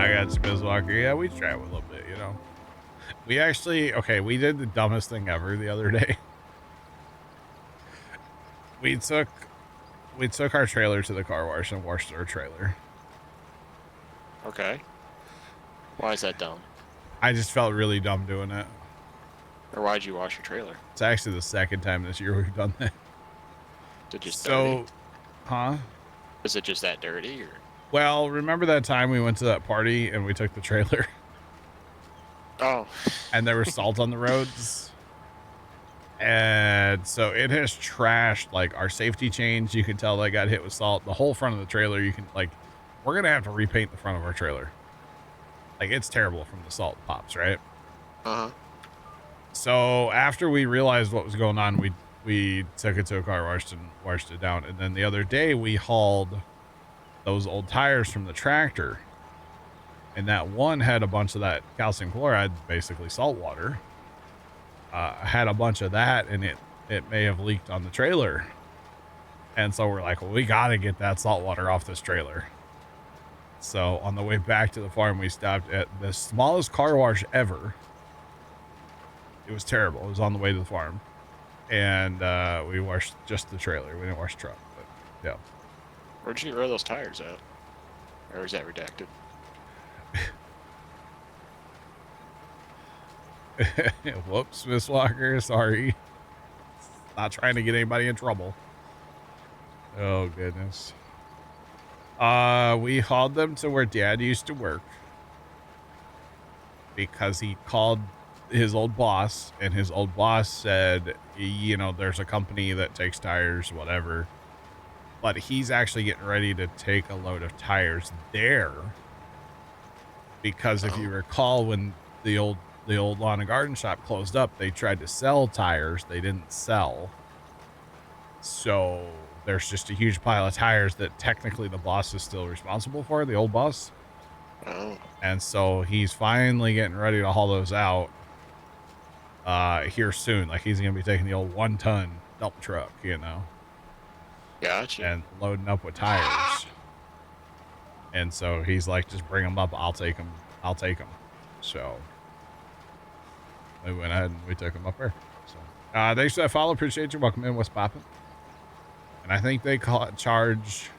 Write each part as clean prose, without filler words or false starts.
I got Smith Walker. Yeah, we travel a little bit, you know. We actually, okay, we did the dumbest thing ever the other day. We took our trailer to the car wash and washed our trailer. Okay. Why is that dumb? I just felt really dumb doing it. Or why'd you wash your trailer? It's actually the second time this year we've done that. Is it just dirty? So, huh? Is it just that dirty, or? Well, remember that time we went to that party and we took the trailer Oh. and there was salt on the roads? And so it has trashed like our safety chains. You can tell they got hit with salt. The whole front of the trailer, you can like, we're going to have to repaint the front of our trailer. Like, it's terrible from the salt pops, right? Uh-huh. So after we realized what was going on, we took it to a car wash and washed it down. And then the other day we hauled those old tires from the tractor. And that one had a bunch of that calcium chloride, basically salt water. Had a bunch of that, and it may have leaked on the trailer. And so we're like, well, we got to get that salt water off this trailer. So on the way back to the farm, we stopped at the smallest car wash ever. It was terrible. It was on the way to the farm. And we washed just the trailer. We didn't wash the truck, but yeah. Where'd you get rid of those tires at? Or is that redacted? Whoops, Miss Walker. Sorry. Not trying to get anybody in trouble. Oh, goodness. We hauled them to where Dad used to work because he called his old boss, and his old boss said, you know, there's a company that takes tires, whatever, but he's actually getting ready to take a load of tires there because if you recall, when the old lawn and garden shop closed up, they tried to sell tires. They didn't sell. So there's just a huge pile of tires that technically the boss is still responsible for, the old boss. Oh. And so he's finally getting ready to haul those out here soon. Like, he's going to be taking the old 1-ton dump truck, you know. Gotcha. And loading up with tires. And so he's like, just bring them up. I'll take them. So we went ahead and we took them up there. So thanks for that follow. Appreciate you. Welcome in. What's popping? And I think they charge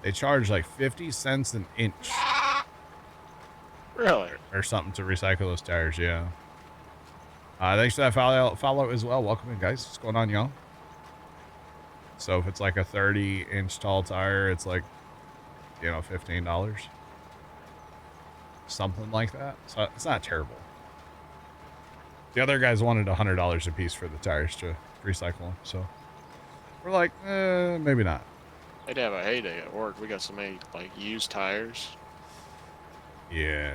like 50 cents an inch. Really? Or something to recycle those tires. Yeah. Thanks for that follow as well. Welcome in, guys. What's going on, y'all? So if it's like a 30-inch tall tire, it's like, you know, $15. Something like that. So it's not terrible. The other guys wanted $100 a piece for the tires to recycle them. So we're like, maybe not. They'd have a heyday at work. We got so many, like, used tires. Yeah.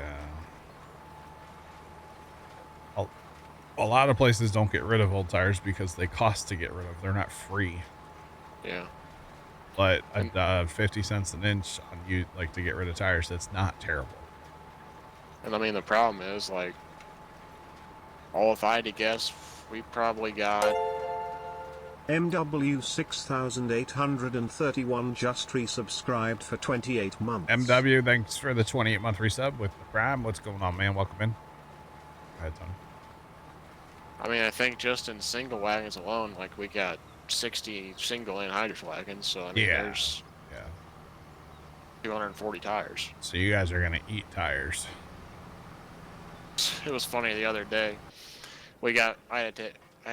A lot of places don't get rid of old tires because they cost to get rid of. They're not free. Yeah. But 50 cents an inch on you, like, to get rid of tires, that's not terrible. And I mean, the problem is, like, if I had to guess, we probably got MW 6831 just resubscribed for 28 months. MW, thanks for the 28-month resub with the Prime. What's going on, man? Welcome in. Go ahead, Tony. I mean, I think just in single wagons alone, like, we got 60 single anhydrous wagons, so I mean, there's 240 tires. So you guys are gonna eat tires. It was funny the other day. I had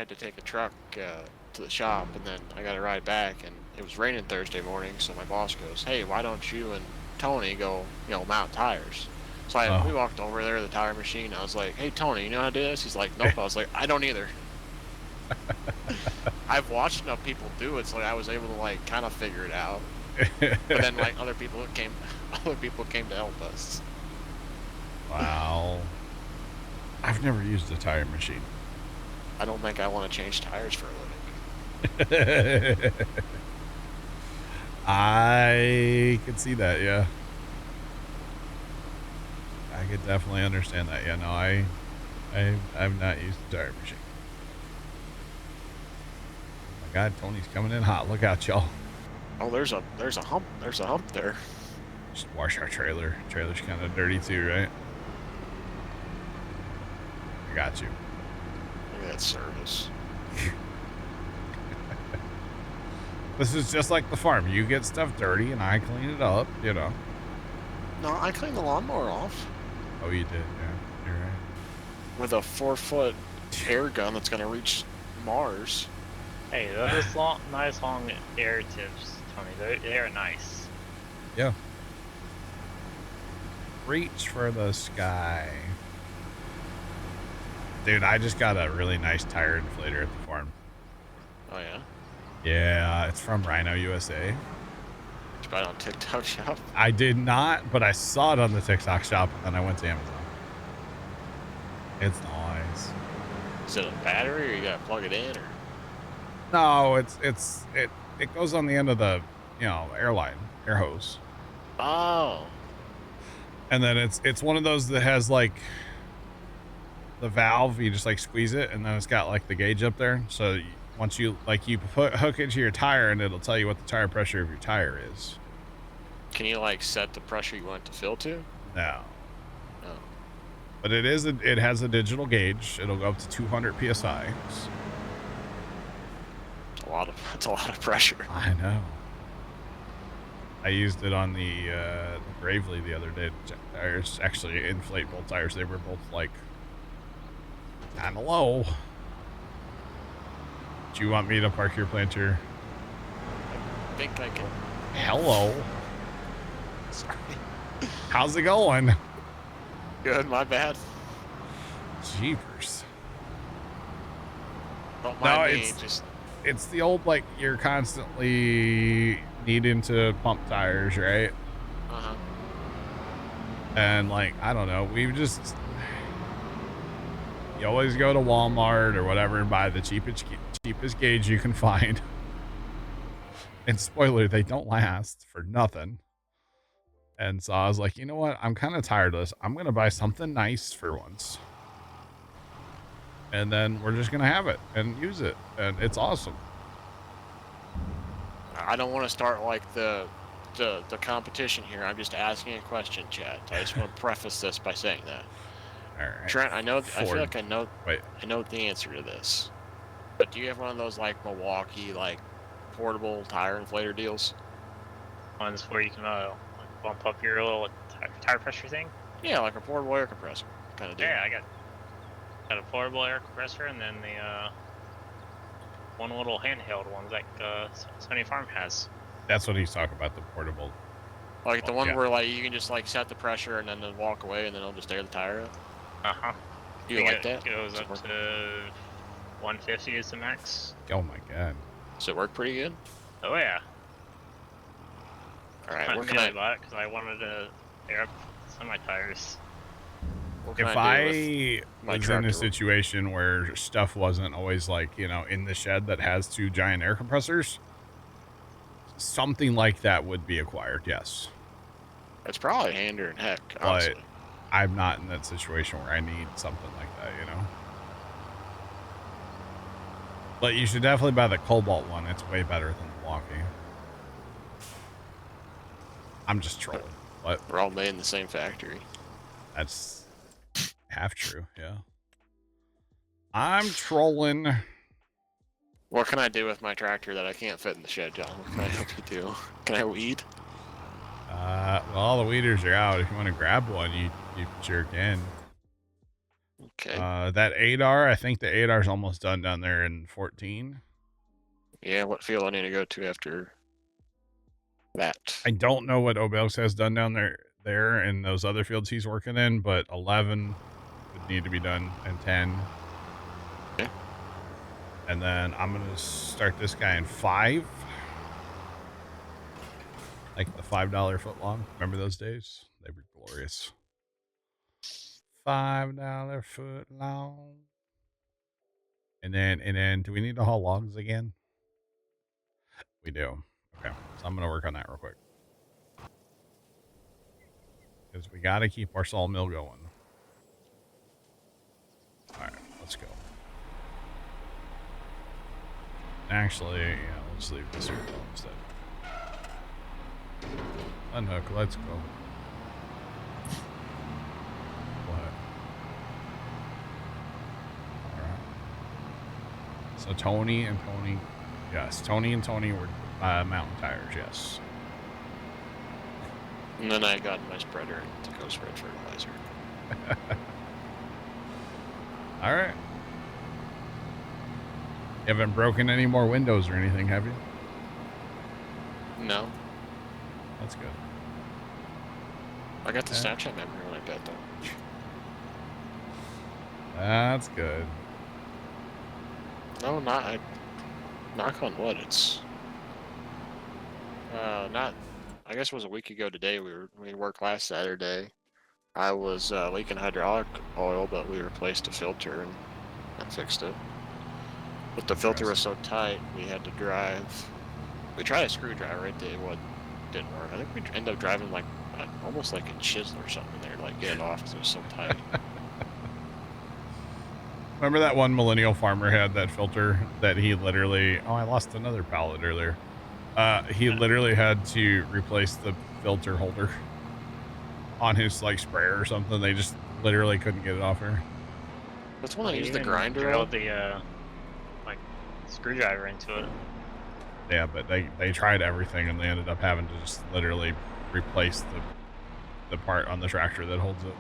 to take a truck to the shop, and then I got to ride back, and it was raining Thursday morning, so my boss goes, "Hey, why don't you and Tony go, mount tires?" So we walked over there to the tire machine. I was like, "Hey, Tony, you know how to do this?" He's like, "Nope." I was like, "I don't either." I've watched enough people do it, so I was able to, like, kind of figure it out. But then, like, other people came to help us. Wow. I've never used a tire machine. I don't think I want to change tires for a living. I could see that, yeah. I could definitely understand that. Yeah, no, I've not used the tire machine. Oh my God, Tony's coming in hot. Look out, y'all. Oh, there's a hump there. Just wash our trailer. Trailer's kind of dirty too, right? I got you. Look at that service. This is just like the farm. You get stuff dirty and I clean it up, you know. No, I cleaned the lawnmower off. Oh, you did, yeah. You're right. With a 4-foot air gun that's gonna reach Mars. Hey, those nice long air tips, Tony. They're nice. Yeah. Reach for the sky. Dude, I just got a really nice tire inflator at the farm. Oh yeah? Yeah, it's from Rhino USA. Did you buy it on TikTok shop? I did not, but I saw it on the TikTok shop and then I went to Amazon. It's nice. Is it a battery or you gotta plug it in or? No, it goes on the end of the, you know, air hose. Oh. And then it's one of those that has like the valve, you just like squeeze it and then it's got like the gauge up there. So once you hook it to your tire and it'll tell you what the tire pressure of your tire is. Can you like set the pressure you want it to fill to? No. No. But it has a digital gauge. It'll go up to 200 PSI. That's a lot of pressure. I know. I used it on the Bravely the other day. Tires actually inflate both tires. They were both like kind of low. Do you want me to park your planter? I think I can. Hello. Sorry. How's it going? Good, my bad. Jeepers. Don't mind me, it's it's the old, like, you're constantly needing to pump tires, right? Uh-huh. And, like, I don't know, you always go to Walmart or whatever and buy the cheapest gauge you can find. And spoiler, they don't last for nothing. And so I was like, you know what? I'm kind of tired of this. I'm going to buy something nice for once. And then we're just going to have it and use it. And it's awesome. I don't want to start like the competition here. I'm just asking a question, chat. I just want to preface this by saying that. All right. Trent, I feel like I know the answer to this. But do you have one of those like Milwaukee like portable tire inflator deals? Ones where you can bump up your little tire pressure thing? Yeah, like a portable air compressor kind of deal. Yeah, I got a portable air compressor and then the one little handheld one like Sony Farm has. That's what he's talking about, the portable. Like the one where like you can just like set the pressure and then walk away and then it'll just air the tire up. Uh-huh. You like that? It goes up to 150 is the max. Oh my god. Does it work pretty good? Oh yeah. All right. I mainly bought it because I wanted to air up some of my tires. If I was in a situation where stuff wasn't always like, you know, in the shed that has two giant air compressors, something like that would be acquired, yes. It's probably handier than heck, honestly. But I'm not in that situation where I need something like that, you know? But you should definitely buy the Cobalt one. It's way better than the Milwaukee. I'm just trolling. What? We're all made in the same factory. That's half true, yeah. I'm trolling. What can I do with my tractor that I can't fit in the shed, John? What can I help you do? Can I weed? Well, all the weeders are out. If you want to grab one, you sure can. Okay. That 8R, I think the 8R's almost done down there in 14. Yeah, what field I need to go to after that? I don't know what Obelix has done down there in those other fields he's working in, but 11 would need to be done and 10. Okay. And then I'm going to start this guy in 5. Like the $5 foot long. Remember those days? They were glorious. $5 foot long. And then do we need to haul logs again? We do. Okay. So I'm going to work on that real quick. Because we got to keep our sawmill going. All right, let's go. Actually, yeah, let's leave this here instead. Unhook, let's go. What? Alright. So Tony and Tony. Yes, Tony and Tony were mountain tires, yes. And then I got my spreader to go spread fertilizer. Alright. You haven't broken any more windows or anything, have you? No. That's good. I got the Snapchat memory when I bet though. That's good. No, not. Knock on wood. It's not. I guess it was a week ago today. We worked last Saturday. I was leaking hydraulic oil, but we replaced the filter and I fixed it. But the filter was so tight, we had to drive. We tried a screwdriver. It didn't work. I think we ended up driving like almost like a chisel or something there, like get it off because it was so tight. Remember that one millennial farmer had that filter that he literally... Oh, I lost another pallet earlier. He literally had to replace the filter holder on his like sprayer or something. They just literally couldn't get it off here. That's when I used the even grinder. drilled the like screwdriver into it. Yeah, but they tried everything and they ended up having to just literally replace the part on the tractor that holds it.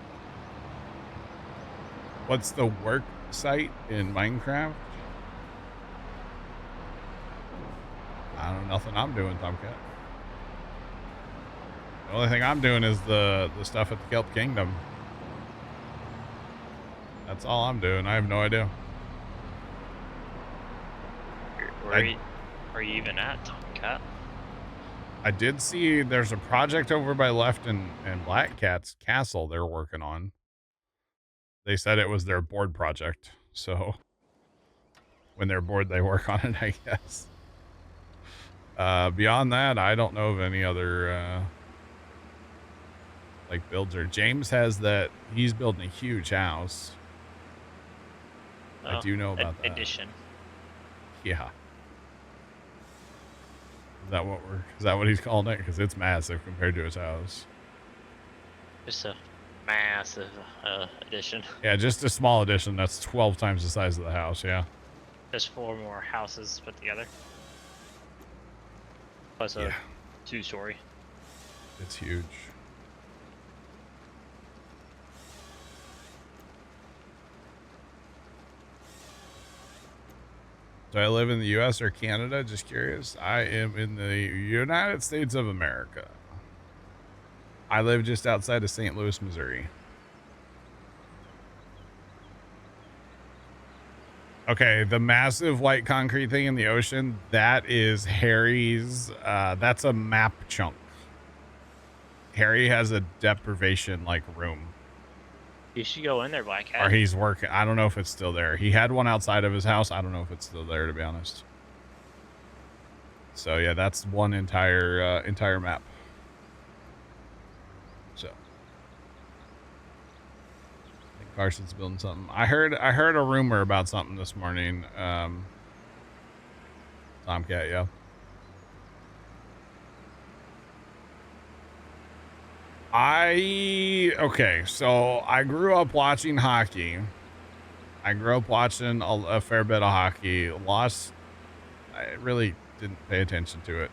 What's the work site in Minecraft? I don't know, nothing I'm doing, Tomcat. The only thing I'm doing is the stuff at the Kelp Kingdom. That's all I'm doing. I have no idea. Where are you even at, Tomcat? I did see there's a project over by Left and Black Cat's castle they're working on. They said it was their board project, so when they're bored, they work on it, I guess. Beyond that, I don't know of any other like builds. Or James has that he's building a huge house. I do know about that. Addition. Yeah. Is that what he's calling it? Because it's massive compared to his house. Just a massive addition. Yeah, just a small addition. That's 12 times the size of the house. Yeah. Just 4 more houses put together. Plus a 2-story. It's huge. Do I live in the U.S. or Canada? Just curious. I am in the United States of America. I live just outside of St. Louis, Missouri. Okay, the massive white concrete thing in the ocean, that is Harry's, that's a map chunk. Harry has a deprivation, like, room. You should go in there, Black Cat. Or he's working. I don't know if it's still there. He had one outside of his house. I don't know if it's still there, to be honest. So, yeah, that's one entire map. So. Carson's building something. I heard a rumor about something this morning. Tomcat, yeah. Okay, so I grew up watching hockey. I grew up watching a fair bit of hockey. I really didn't pay attention to it.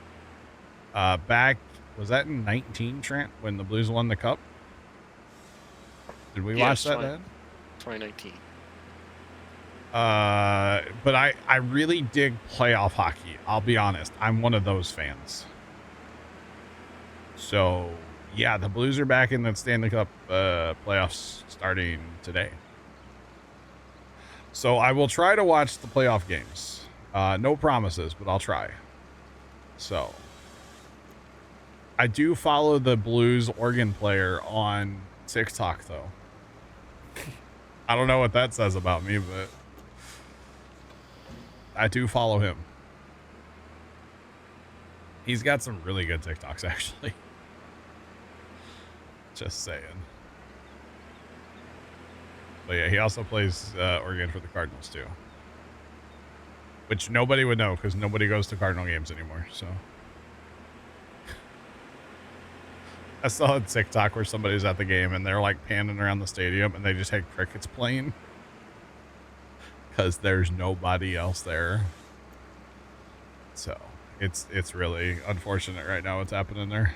Back, was that in 19, Trent, when the Blues won the cup? Did we watch that then? 2019. But I really dig playoff hockey. I'll be honest. I'm one of those fans. So, yeah, the Blues are back in the Stanley Cup playoffs starting today. So I will try to watch the playoff games. No promises, but I'll try. So, I do follow the Blues organ player on TikTok, though. I don't know what that says about me, but I do follow him. He's got some really good TikToks, actually. Just saying. But yeah, he also plays organ for the Cardinals, too. Which nobody would know, because nobody goes to Cardinal games anymore, so. I saw a TikTok where somebody's at the game and they're like panning around the stadium and they just had crickets playing because there's nobody else there. So it's really unfortunate right now what's happening there.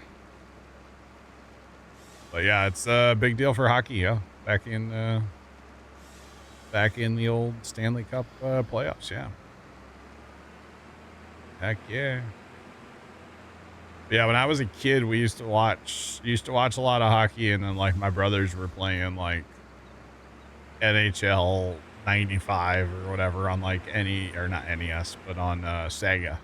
But yeah, it's a big deal for hockey. Yeah, back in the old Stanley Cup playoffs. Yeah. Heck yeah. Yeah, when I was a kid, we used to watch a lot of hockey, and then like my brothers were playing like NHL 95 or whatever on like not NES, but on Sega.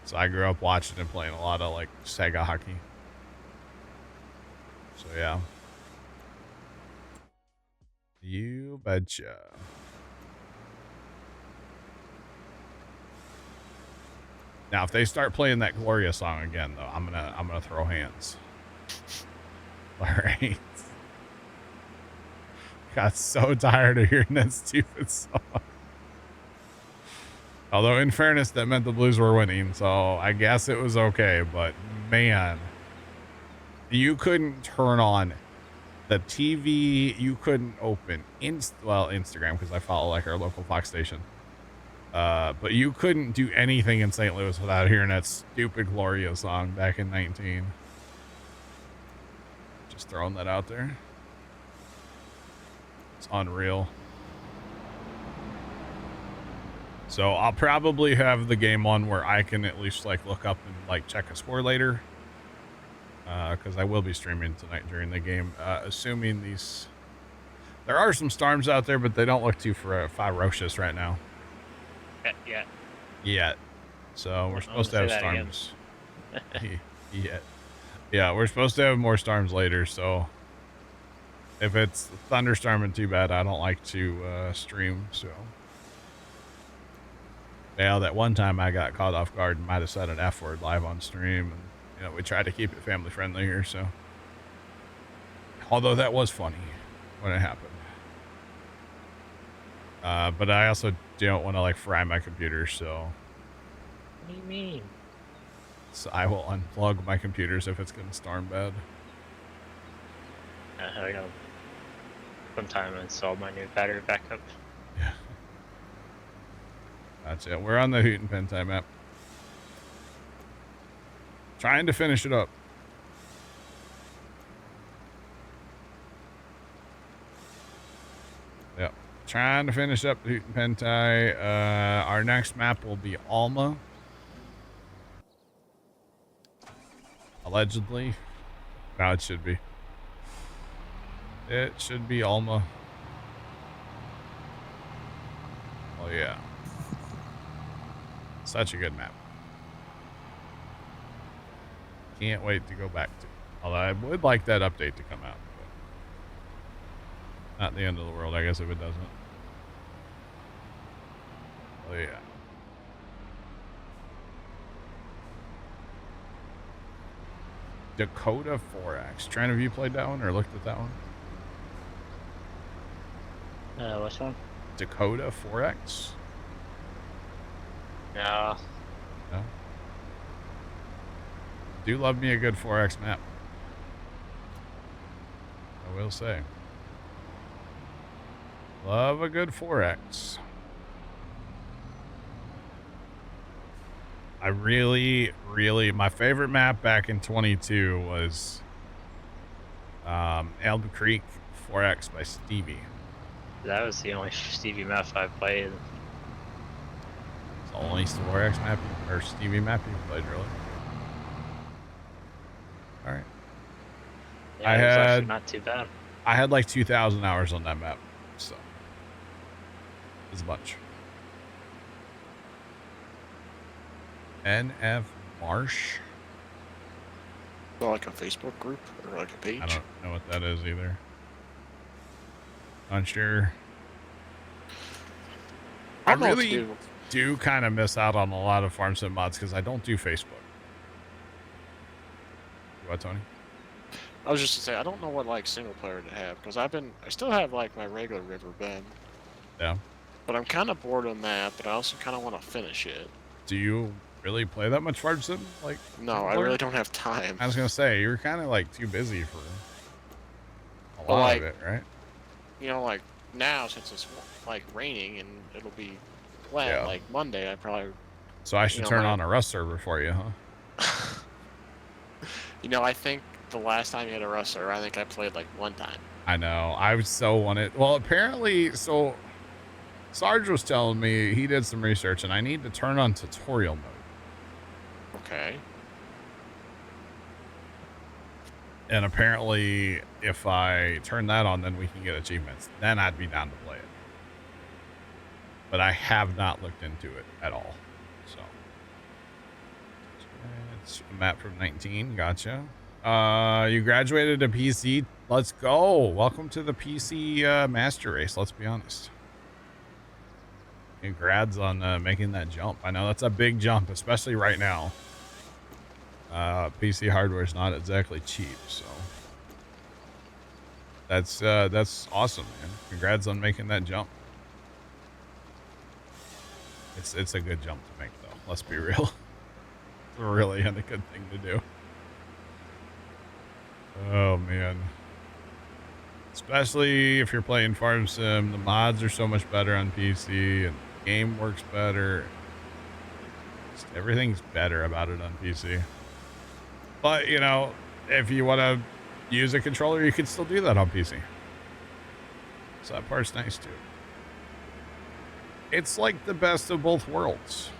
So I grew up watching and playing a lot of like Sega hockey. So yeah. You betcha. Now, if they start playing that Gloria song again, though, I'm gonna throw hands. All right. Got so tired of hearing that stupid song. Although, in fairness, that meant the Blues were winning, so I guess it was okay. But man, you couldn't turn on the TV. You couldn't open Instagram because I follow like our local Fox station. But you couldn't do anything in St. Louis without hearing that stupid Gloria song back in 19. Just throwing that out there. It's unreal. So I'll probably have the game on where I can at least like look up and like check a score later. Because I will be streaming tonight during the game. Assuming there are some storms out there, but they don't look too ferocious right now. Yet. So we're supposed to have storms. Yeah, we're supposed to have more storms later. So if it's thunderstorming too bad, I don't like to stream. So yeah, that one time I got caught off guard and might have said an F word live on stream, and we try to keep it family friendly here. So although that was funny when it happened. But I also don't want to like fry my computer, so. What do you mean? So I will unplug my computers if it's gonna storm bad. I know. Sometime I install my new battery backup. Yeah. That's it. We're on the Hutan Pantai map. Trying to finish it up. Yep. Trying to finish up the Hutan Pantai. Our next map will be Alma. Allegedly. No, it should be. It should be Alma. Oh, yeah. Such a good map. Can't wait to go back to it. Although I would like that update to come out. But not the end of the world, I guess, if it doesn't. Oh, yeah. Dakota 4X. Trying have you played that one or looked at that one? Which one? Dakota 4X? No. No? Do love me a good 4X map. I will say. Love a good 4X. I really, my favorite map back in 22 was Elm Creek 4X by Stevie. That was the only Stevie map I played. It's the only 4X map or Stevie map you played, really? All right. Yeah, it was actually not too bad. I had like 2,000 hours on that map, so it's a bunch. NF Marsh? Is that like a Facebook group or like a page? I don't know what that is either. Unsure. I really do kind of miss out on a lot of farm sim mods because I don't do Facebook. What, Tony? I was just to say, I don't know what like single player to have because I still have like my regular River Bend. Yeah. But I'm kind of bored on that, but I also kind of want to finish it. Do you really play that much Farm Sim? Like, No, I really don't have time. I was gonna say you're kind of like too busy for a But, lot like, of it, right? You know, like now since it's like raining and it'll be wet, Yeah. like Monday, I probably. So I should turn on a Rust server for you, huh? You know, I think the last time you had a Rust server, I think I played like one time. I know. I was so wanted. Well, apparently, so Sarge was telling me he did some research, and I need to turn on tutorial mode. Okay. And apparently, if I turn that on, then we can get achievements. Then I'd be down to play it. But I have not looked into it at all. So it's a map from 19. Gotcha. You graduated to PC. Let's go. Welcome to the PC master race. Let's be honest. Congrats on making that jump. I know that's a big jump, especially right now. PC hardware is not exactly cheap, so that's awesome, man. Congrats on making that jump. It's a good jump to make, though. Let's be real. It's really a good thing to do. Oh man, especially if you're playing Farm Sim, the mods are so much better on PC, and the game works better. Just everything's better about it on PC. But, you know, if you want to use a controller, you can still do that on PC. So that part's nice, too. It's like the best of both worlds.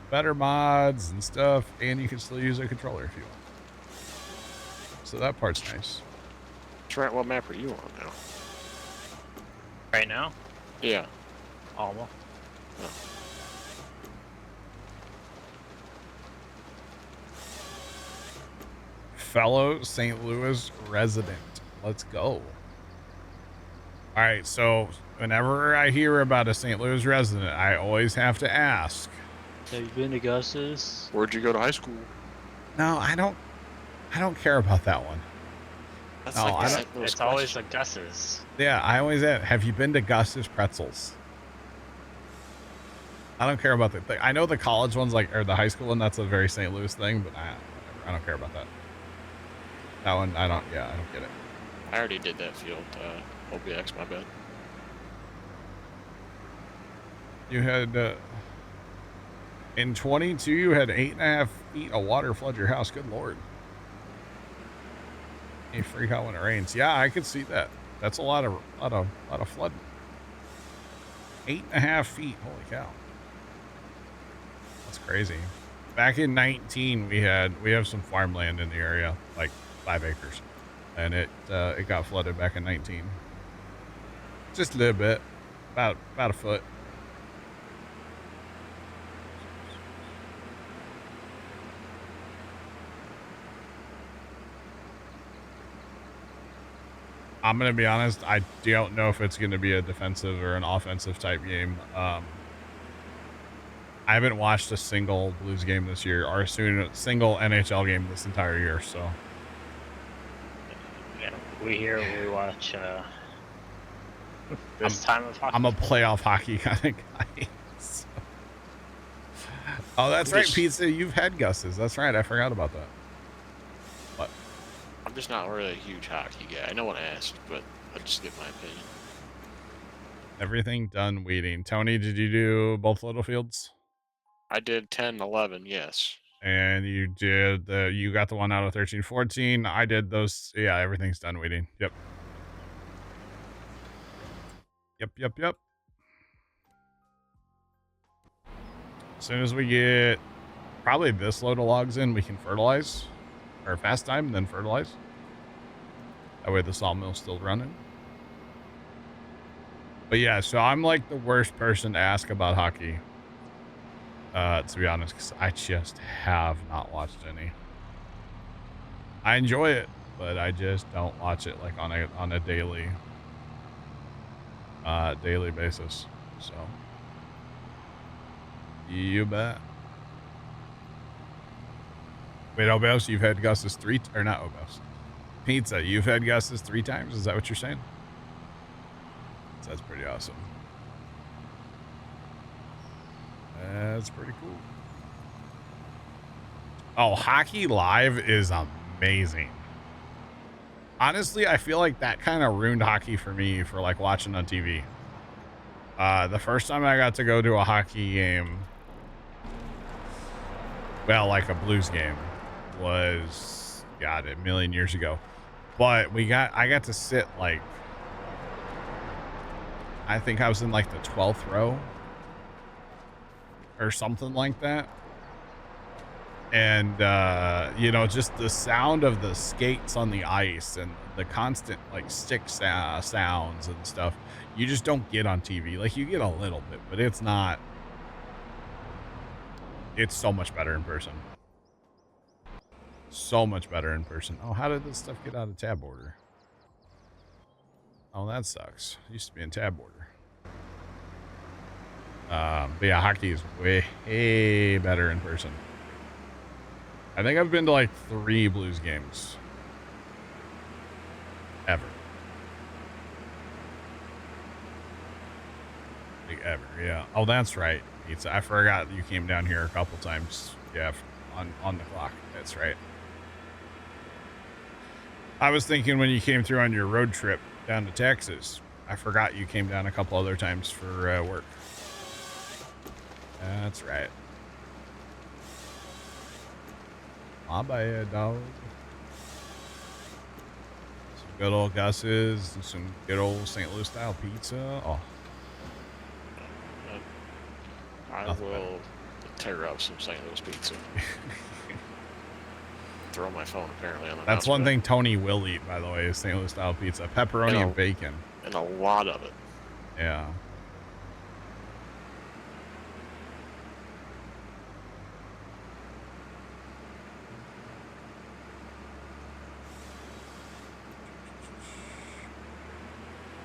Better mods and stuff, and you can still use a controller if you want. So that part's nice. Trent, what map are you on now? Right now? Yeah. Alma. Oh. Fellow St. Louis resident. Let's go. All right, so whenever I hear about a St. Louis resident, I always have to ask. Have you been to Gus's? Where'd you go to high school? No, I don't care about that one. That's No, like I the don't- St. Louis It's always question. the Gus's. Yeah, I always ask, have you been to Gus's Pretzels? I don't care about the thing. I know the college one's like, or the high school one, that's a very St. Louis thing, but I don't care about that. That one, I don't get it. I already did that field. OBX, my bad. You had, in 22, you had 8.5 feet of water flood your house. Good Lord. You freak out when it rains. Yeah, I could see that. That's a lot of flooding. 8.5 feet. Holy cow. That's crazy. Back in 19, we have some farmland in the area, like 5 acres, and it got flooded back in 19. Just a little bit, about a foot. I'm going to be honest, I don't know if it's going to be a defensive or an offensive type game. I haven't watched a single Blues game this year or a single NHL game this entire year, so. Yeah, we watch this time of hockey. I'm a playoff hockey kind of guy. So. Oh, that's right, Pizza. You've had Gus's. That's right. I forgot about that. What? I'm just not really a huge hockey guy. I know what I asked, but I just give my opinion. Everything done weeding. Tony, did you do both Littlefields? I did 10, 11, yes. And you did you got the one out of 13, 14. I did those. Yeah, everything's done weeding. Yep. Yep. As soon as we get probably this load of logs in, we can fertilize or fast time, then fertilize. That way the sawmill's still running. But yeah, so I'm like the worst person to ask about hockey. To be honest, because I just have not watched any. I enjoy it, but I just don't watch it like on a daily basis. So you bet. Wait, Obels, you've had Gus's or not Obels? Pizza, you've had Gus's 3 times? Is that what you're saying? That's pretty awesome. That's pretty cool. Oh, hockey live is amazing. Honestly, I feel like that kind of ruined hockey for me for like watching on TV. The first time I got to go to a hockey game, well, like a Blues game, was, God, a million years ago. But I got to sit like, I think I was in like the 12th row or something like that. And, you know, just the sound of the skates on the ice and the constant like stick sounds and stuff, you just don't get on TV. Like you get a little bit, but it's so much better in person. So much better in person. Oh, how did this stuff get out of tab order? Oh, that sucks. It used to be in tab order. But yeah, hockey is way better in person. I think I've been to like 3 Blues games. Ever. Like ever, yeah. Oh, that's right. I forgot you came down here a couple times. Yeah, on the clock. That's right. I was thinking when you came through on your road trip down to Texas, I forgot you came down a couple other times for work. That's right. My bad, dog. Some good old Gus's and some good old St. Louis style pizza. Oh, I will tear up some St. Louis pizza. Throw my phone apparently on the that's one thing Tony will eat, by the way, is St. Louis style pizza. Pepperoni and bacon. And a lot of it. Yeah.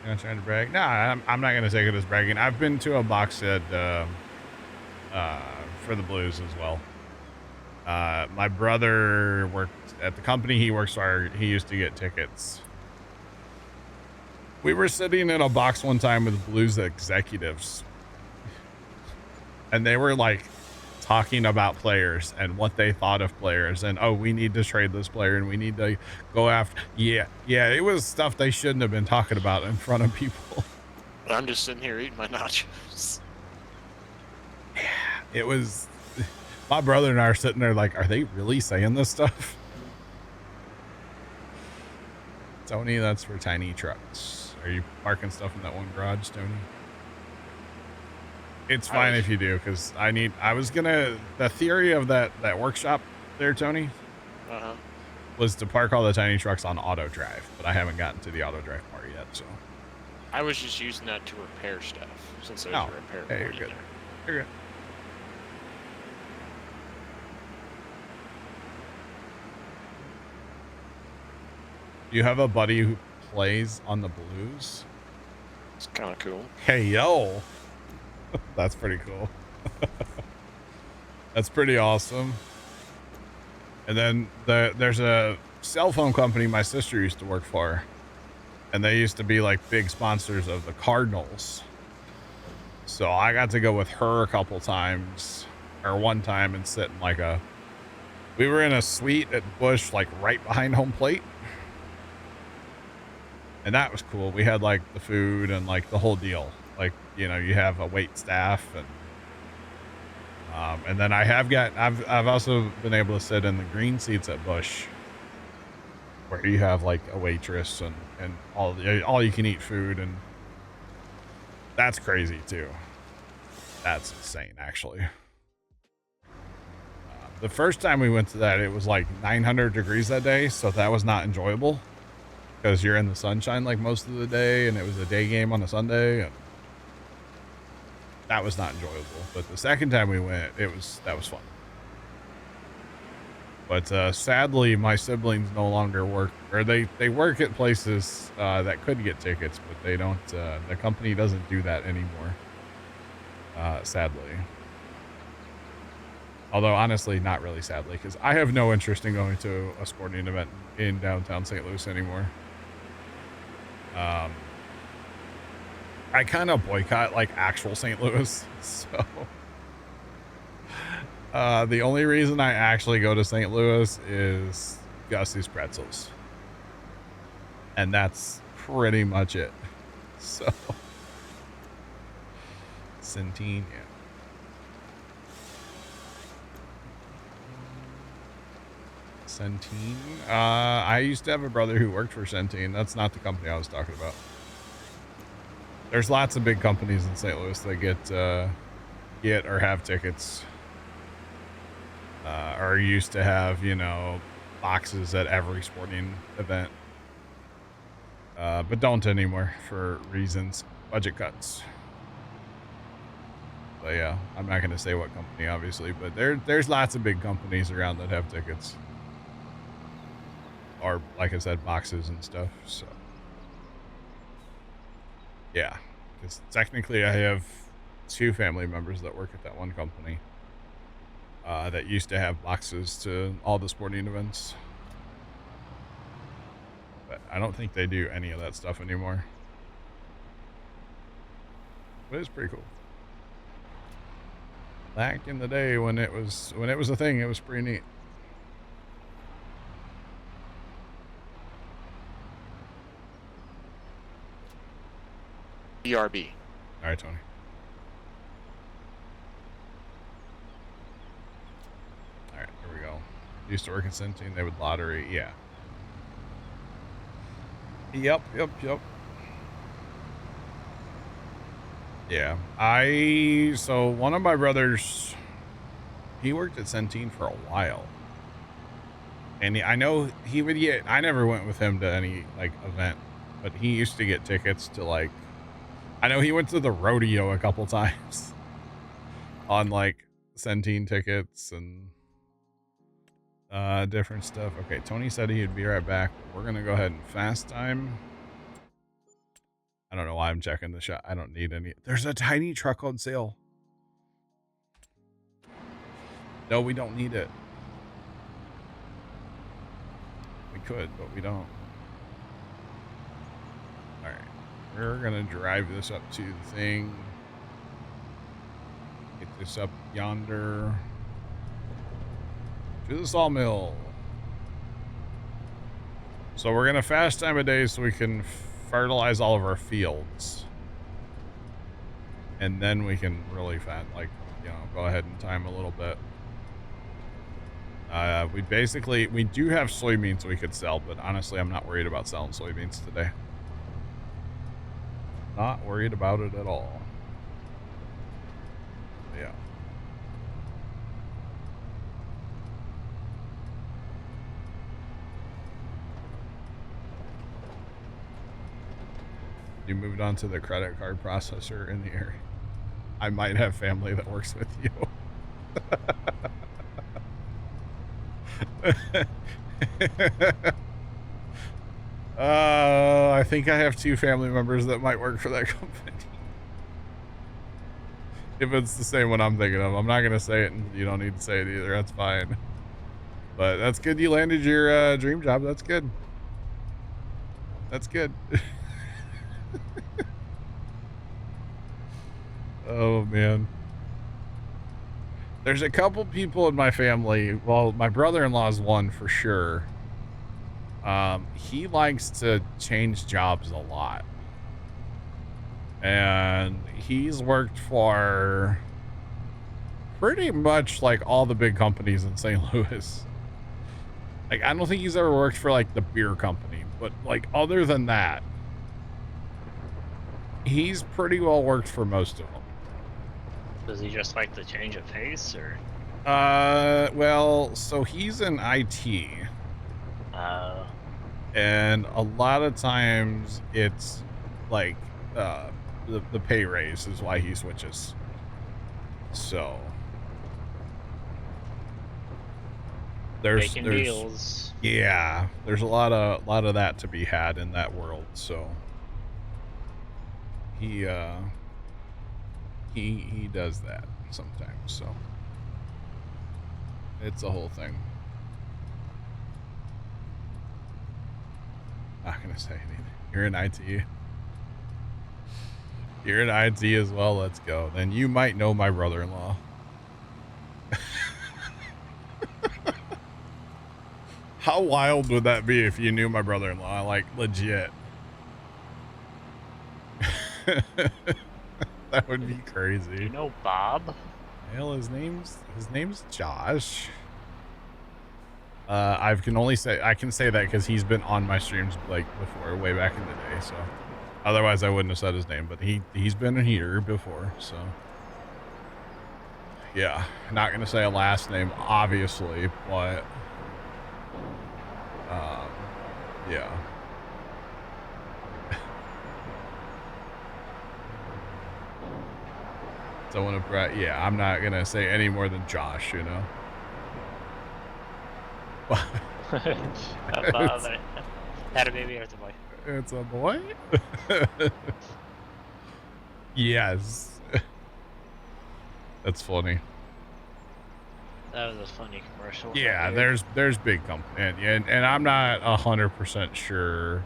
You're not trying to brag? Nah, I'm not going to take it as bragging. I've been to a box set for the Blues as well. My brother worked at the company he works for. He used to get tickets. We were sitting in a box one time with Blues executives, and they were like talking about players and what they thought of players, and oh, we need to trade this player and we need to go after. Yeah, it was stuff they shouldn't have been talking about in front of people. I'm just sitting here eating my nachos. Yeah, it was. My brother and I are sitting there like, are they really saying this stuff? Tony, that's for tiny trucks. Are you parking stuff in that one garage, Tony? It's fine if you do, because the theory of that workshop there, Tony, was to park all the tiny trucks on auto drive, but I haven't gotten to the auto drive part yet, so. I was just using that to repair stuff, since there's a repair part you're good. there. You're good. You have a buddy who plays on the Blues? It's kind of cool. Hey, yo. That's pretty cool. That's pretty awesome. And then there's a cell phone company my sister used to work for, and they used to be like big sponsors of the Cardinals. So I got to go with her a couple times, or one time, and sit in like we were in a suite at Busch, like right behind home plate. And that was cool. We had like the food and like the whole deal. Like, you know, you have a wait staff, and then I've also been able to sit in the green seats at Busch, where you have like a waitress and all you can eat food, and that's crazy too. That's insane, actually. The first time we went to that, it was like 900 degrees that day, so that was not enjoyable because you're in the sunshine like most of the day, and it was a day game on a Sunday, and that was not enjoyable. But the second time we went, that was fun. But sadly, my siblings no longer work, or they work at places that could get tickets, but they don't. The company doesn't do that anymore. Sadly. Although honestly, not really sadly, because I have no interest in going to a sporting event in downtown St. Louis anymore. I kind of boycott like actual St. Louis, so The only reason I actually go to St. Louis is Gussie's Pretzels. And that's pretty much it. So, Centene, yeah. Centene? I used to have a brother who worked for Centene. That's not the company I was talking about. There's lots of big companies in St. Louis that get or have tickets. Or used to have, you know, boxes at every sporting event. But don't anymore for reasons, budget cuts. But yeah, I'm not going to say what company, obviously, but there's lots of big companies around that have tickets. Or, like I said, boxes and stuff, so. Yeah, because technically I have 2 family members that work at that one company. That used to have boxes to all the sporting events. But I don't think they do any of that stuff anymore. But it's pretty cool. Back in the day when it was a thing, it was pretty neat. BRB. All right, Tony. All right, here we go. Used to work in Centene. They would lottery. Yeah. Yep. Yeah. So one of my brothers, he worked at Centene for a while. And I know he would get, I never went with him to any like event, but he used to get tickets to like, I know he went to the rodeo a couple times on like Centene tickets and different stuff. Okay, Tony said he'd be right back. We're gonna go ahead and fast time. I don't know why I'm checking the shot. I don't need any. There's a tiny truck on sale. No, we don't need it. We could, but we don't. All right. We're going to drive this up to the thing. Get this up yonder. To the sawmill. So we're going to fast time of day so we can fertilize all of our fields. And then we can really go ahead and time a little bit. We do have soybeans we could sell, but honestly, I'm not worried about selling soybeans today. Not worried about it at all. Yeah. You moved on to the credit card processor in the area. I might have family that works with you. I think I have 2 family members that might work for that company. If it's the same one I'm thinking of, I'm not going to say it, and you don't need to say it either. That's fine. But that's good. You landed your dream job. That's good. That's good. Oh, man. There's a couple people in my family. Well, my brother-in-law's one for sure. He likes to change jobs a lot. And he's worked for pretty much like all the big companies in St. Louis. Like, I don't think he's ever worked for like the beer company, but like other than that, he's pretty well worked for most of them. Does he just like the change of pace, or? Well, so he's in IT. And a lot of times it's like the pay raise is why he switches. So there's deals. Yeah, there's a lot of that to be had in that world. So he does that sometimes. So it's a whole thing. Not gonna say anything. You're in IT. You're in IT as well. Let's go. Then you might know my brother-in-law. How wild would that be if you knew my brother-in-law, like legit? That would be crazy. You know Bob? Hell, his name's Josh. I can say that because he's been on my streams like before, way back in the day. So otherwise I wouldn't have said his name, but he's been here before. So yeah, not gonna say a last name, obviously, but yeah. Someone of Brett, yeah, I'm not gonna say any more than Josh, you know. Not bother. Had a baby or it's a boy? It's a boy? Yes. That's funny. That was a funny commercial. Yeah, there's big company, and I'm not 100% sure.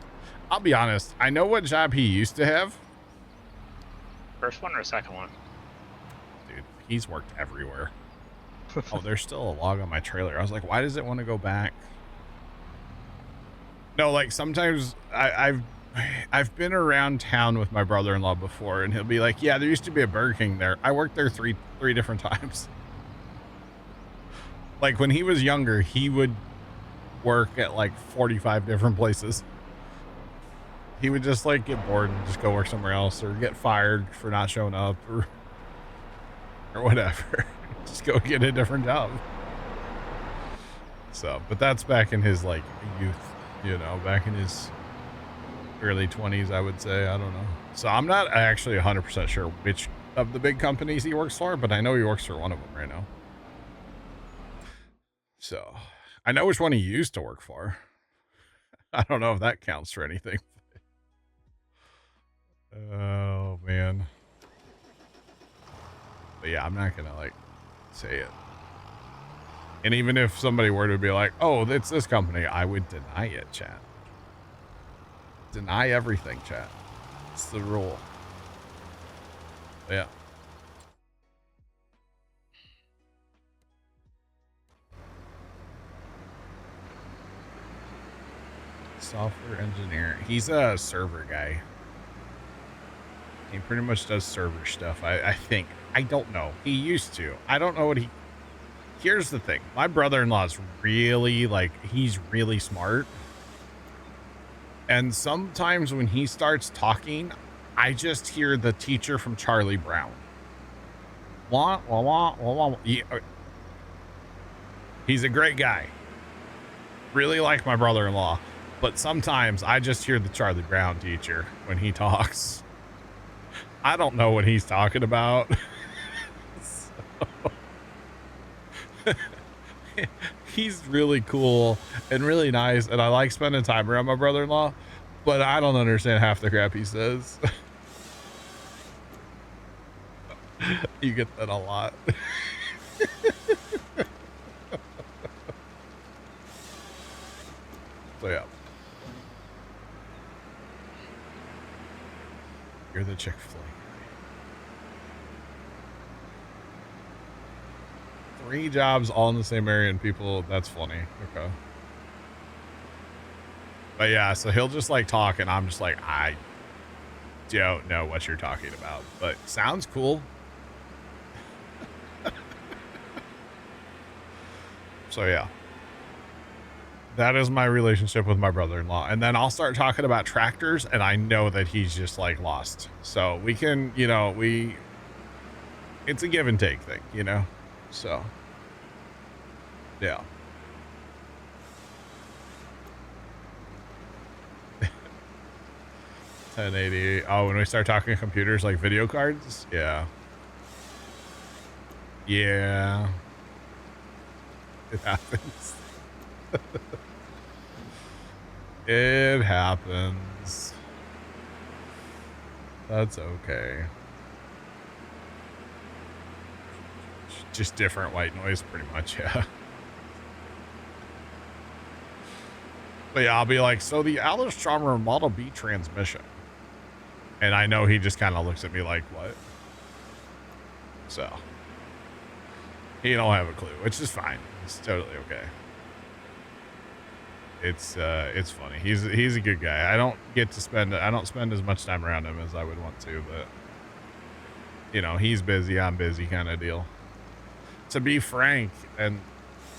I'll be honest. I know what job he used to have. First one or second one? Dude, he's worked everywhere. Oh, there's still a log on my trailer. I was like, why does it want to go back? No, like sometimes I've been around town with my brother-in-law before, and he'll be like, yeah, there used to be a Burger King there. I worked there three different times. Like when he was younger, he would work at like 45 different places. He would just like get bored and just go work somewhere else, or get fired for not showing up, or whatever. Just go get a different job. So, but that's back in his like youth, you know, back in his early 20s, I would say. I don't know. So I'm not actually 100% sure which of the big companies he works for, but I know he works for one of them right now. So I know which one he used to work for. I don't know if that counts for anything. Oh man. But yeah, I'm not gonna like say it. And even if somebody were to be like, oh, it's this company, I would deny it, chat. Deny everything, chat. It's the rule. Yeah. Software engineer. He's a server guy. He pretty much does server stuff, I think. I don't know. He used to. I don't know what he... Here's the thing. My brother-in-law's really, like, he's really smart. And sometimes when he starts talking, I just hear the teacher from Charlie Brown. Wah, wah, wah, wah, wah. Yeah. He's a great guy. Really like my brother-in-law. But sometimes I just hear the Charlie Brown teacher when he talks. I don't know what he's talking about. He's really cool and really nice, and I like spending time around my brother-in-law, but I don't understand half the crap he says. You get that a lot. So yeah. You're the Chick-fil-A. 3 jobs all in the same area and people, that's funny. Okay. But yeah, so he'll just like talk and I'm just like, I don't know what you're talking about, but sounds cool. So yeah. That is my relationship with my brother-in-law. And then I'll start talking about tractors and I know that he's just like lost. So we can, you know, it's a give and take thing, you know? So, yeah. $1080. Oh, when we start talking computers like video cards? Yeah. Yeah. It happens. It happens. That's okay. Just different white noise, pretty much, yeah. But yeah, I'll be like, so the Alice Charmer Model B transmission. And I know he just kind of looks at me like, what? So. He don't have a clue, which is fine. It's totally okay. It's funny. He's a good guy. I don't spend as much time around him as I would want to, but you know, he's busy, I'm busy kind of deal. To be frank, and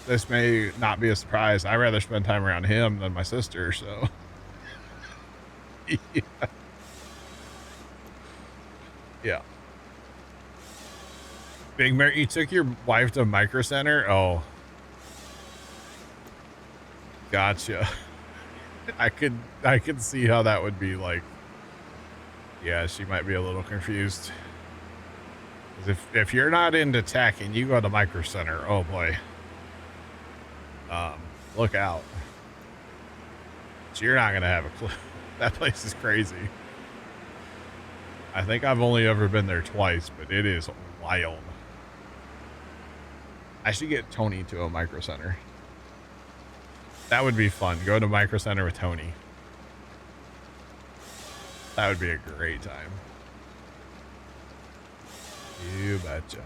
this may not be a surprise, I'd rather spend time around him than my sister, so yeah. Yeah. Big Mary, you took your wife to Micro Center? Oh. Gotcha. I could see how that would be like. Yeah, she might be a little confused. 'Cause if you're not into tech and you go to Micro Center, oh boy. Look out. So you're not gonna have a clue. That place is crazy. I think I've only ever been there twice, but it is wild. I should get Tony to a Micro Center. That would be fun. Go to Micro Center with Tony. That would be a great time. You betcha.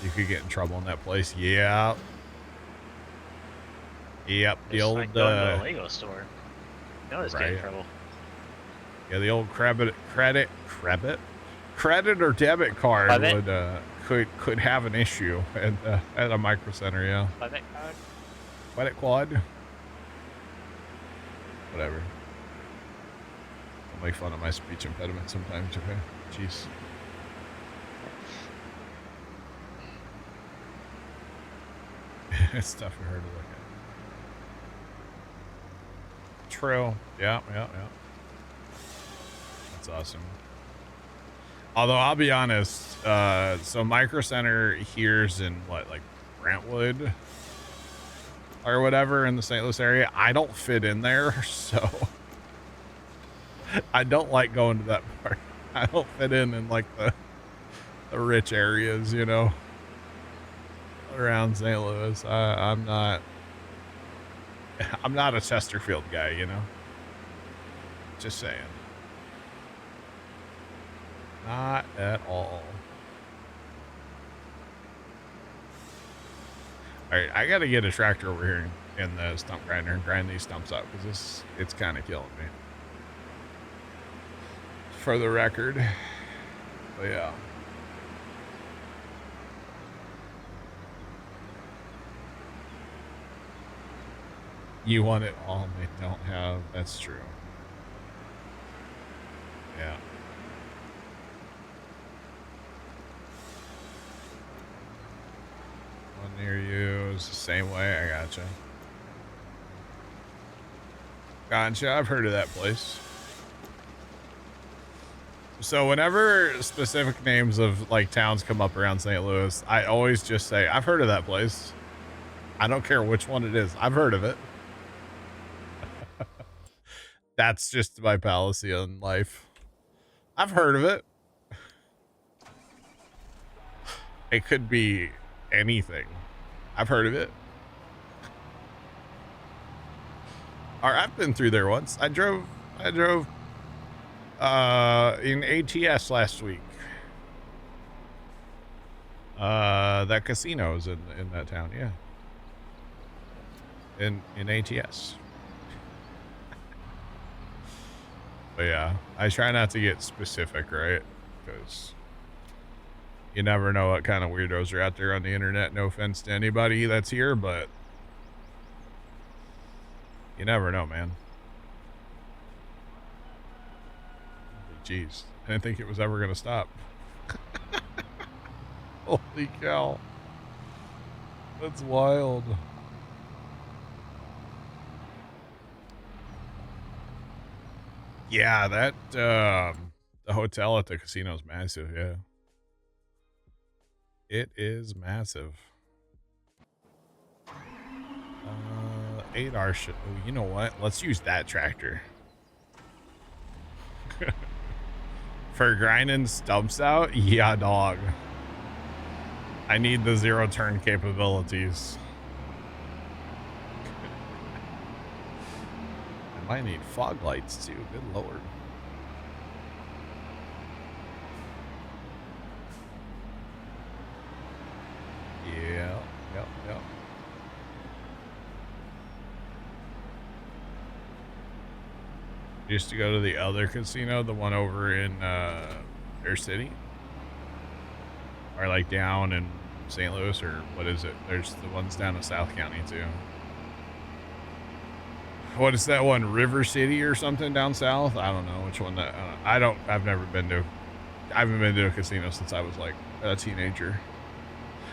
You could get in trouble in that place. Yeah. Yep. The It's old like going to a Lego store. You always get in right. trouble. Yeah, the old credit or debit card would could have an issue at a Micro Center. Yeah. Credit quad. Whatever. I'll make fun of my speech impediment sometimes. Okay. Jeez. It's tough for her to look at. True. Yeah. That's awesome. Although I'll be honest, so Micro Center here's in what, like Brentwood or whatever in the St. Louis area. I don't fit in there, so I don't like going to that part. I don't fit in like the rich areas, you know, around St. Louis. I'm not a Chesterfield guy, you know. Just saying. Not at all. All right, I got to get a tractor over here in the stump grinder and grind these stumps up because it's kind of killing me. For the record. But yeah. You want it all, they don't have. That's true. Yeah. One near you is the same way. I gotcha. Gotcha. I've heard of that place. So whenever specific names of like towns come up around St. Louis, I always just say, I've heard of that place. I don't care which one it is. I've heard of it. That's just my policy on life. I've heard of it. It could be anything. I've heard of it. Or I've been through there once. I drove in ATS last week. That casino's in that town, yeah. In ATS. But yeah, I try not to get specific, right? Because you never know what kind of weirdos are out there on the internet. No offense to anybody that's here, but you never know, man. Jeez, I didn't think it was ever going to stop. Holy cow. That's wild. Yeah, that the hotel at the casino is massive. Yeah, it is massive. 8 hour shit. Oh, you know what? Let's use that tractor for grinding stumps out. Yeah, dog. I need the 0 turn capabilities. I might need fog lights too. Good lord. Yeah. Yep. Used to go to the other casino, the one over in Air City, or like down in St. Louis, or what is it? There's the ones down in South County too. What is that one? River City or something down south? I don't know which one that. I've never been to. I haven't been to a casino since I was like a teenager.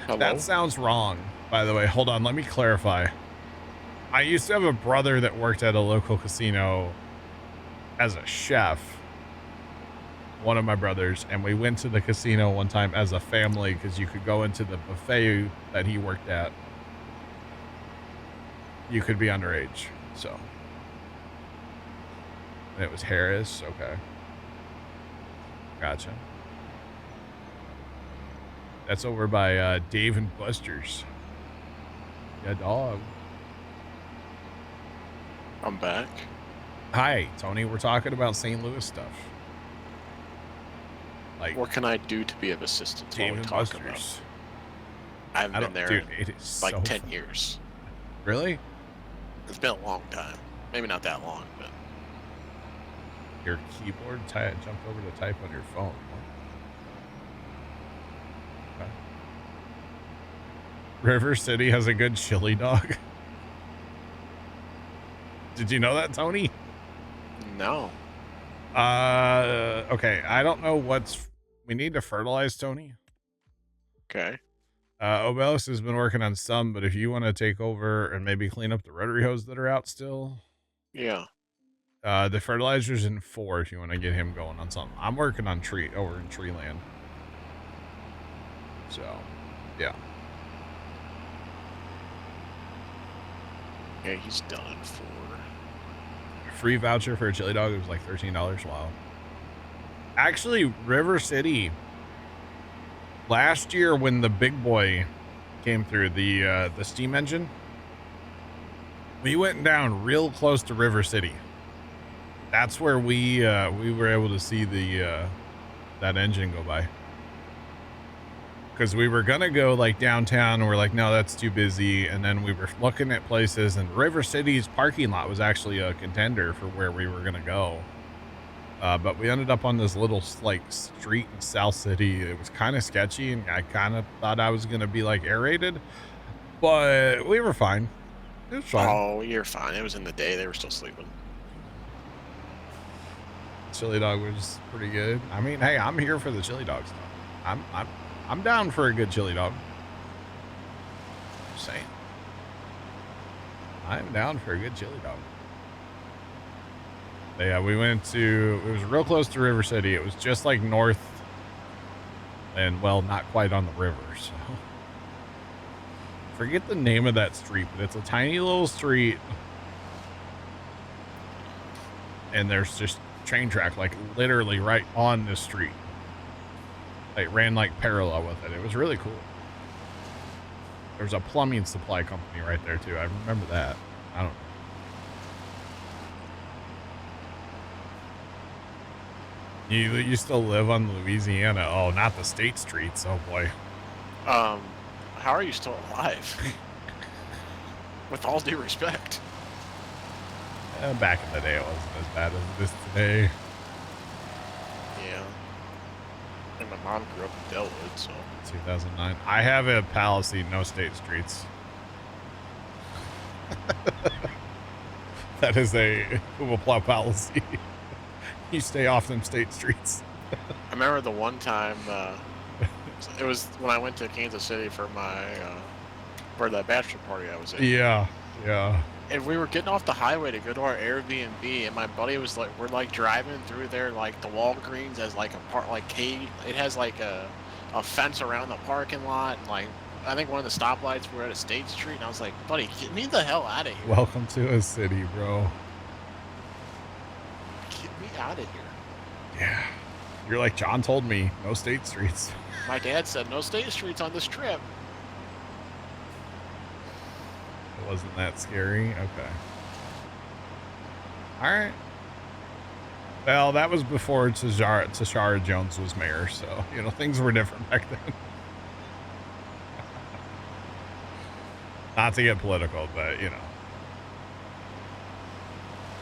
Hello? That sounds wrong, by the way. Hold on, let me clarify. I used to have a brother that worked at a local casino as a chef. One of my brothers, and we went to the casino one time as a family because you could go into the buffet that he worked at. You could be underage, so. And it was Harris. Okay. Gotcha. That's over by Dave and Buster's. Yeah, dog. I'm back. Hi, Tony. We're talking about St. Louis stuff. Like, What can I do to be of assistance while Dave we and talk about? Buster's. I haven't been there Dude, it is in like so 10 fun. years. Really? It's been a long time. Maybe not that long, but Your keyboard jumped over to type on your phone. Okay. River City has a good chili dog. Did you know that, Tony? no. Okay. I don't know we need to fertilize, Tony. Okay. Obelis has been working on some, but if you want to take over and maybe clean up the rotary hose that are out still, Yeah. the fertilizer's in 4 if you want to get him going on something. I'm working on over in tree land. So, yeah. Yeah, he's done for. Free voucher for a chili dog. It was like $13. Wow. Actually, River City last year when the big boy came through, the steam engine, we went down real close to River City. That's where we were able to see that engine go by. Because we were gonna go like downtown and we're like, no, that's too busy. And then we were looking at places, and River City's parking lot was actually a contender for where we were gonna go. But we ended up on this little like street in South City. It was kind of sketchy, and I kind of thought I was gonna be like aerated, but we were fine. It was fine. Oh, you're fine. It was in the day. They were still sleeping. Chili dog was pretty good. I mean, hey, I'm here for the chili dog stuff. I'm down for a good chili dog. Just saying. I'm down for a good chili dog. But yeah, we went to, it was real close to River City. It was just like north and, well, not quite on the river. So forget the name of that street, but it's a tiny little street. And there's just train track, like literally right on the street. Like ran like parallel with it. It was really cool. There was a plumbing supply company right there too. I remember that. I don't know. You still live on Louisiana? Oh, not the state streets. Oh boy. How are you still alive? With all due respect. Back in the day, it wasn't as bad as it is today. Yeah. And my mom grew up in Delwood, so. 2009. I have a policy: no state streets. That is a Puma Plow policy. You stay off them state streets. I remember the one time, it was when I went to Kansas City for for that bachelor party I was at. Yeah, yeah. And we were getting off the highway to go to our Airbnb, and my buddy was like, we're like driving through there, like the Walgreens as like a part, like cage. It has like a fence around the parking lot, and like I think one of the stoplights were at a State Street, and I was like, buddy, get me the hell out of here. Welcome to a city, bro. Get me out of here. Yeah. You're like, John told me, no state streets. My dad said no State Streets on this trip. It wasn't that scary. Okay. All right. Well, that was before Tashara Jones was mayor, so, you know, things were different back then. Not to get political, but, you know.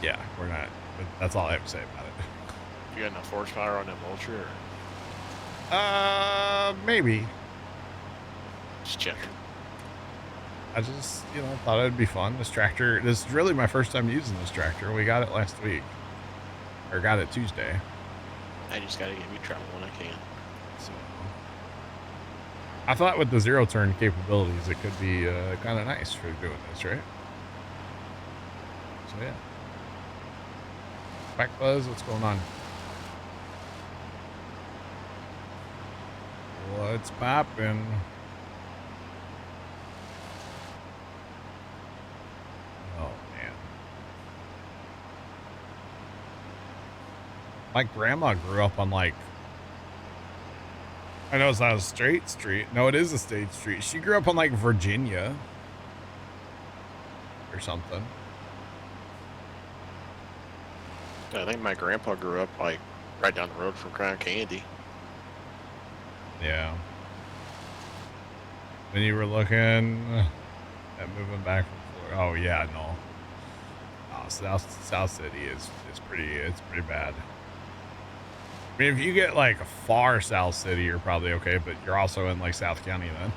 Yeah, we're not but that's all I have to say about it. You got enough horsepower on that Vulture? Or Maybe. just checking. I just, thought it'd be fun. This is really my first time using this tractor. We got it last week. Or got it Tuesday. I just gotta get me travel when I can. So, I thought with the zero turn capabilities, it could be kind of nice for doing this, right? So, yeah. Back Buzz, what's going on? What's poppin'? Oh, man. My grandma grew up on, like, I know it's not a straight street. No, it is a state street. She grew up on, like, Virginia or something. I think my grandpa grew up, like, right down the road from Crown Candy. Yeah. When you were looking at moving back from Florida. Oh, yeah, no. South City is pretty bad. I mean, if you get like a far South City, you're probably okay, but you're also in like South County then.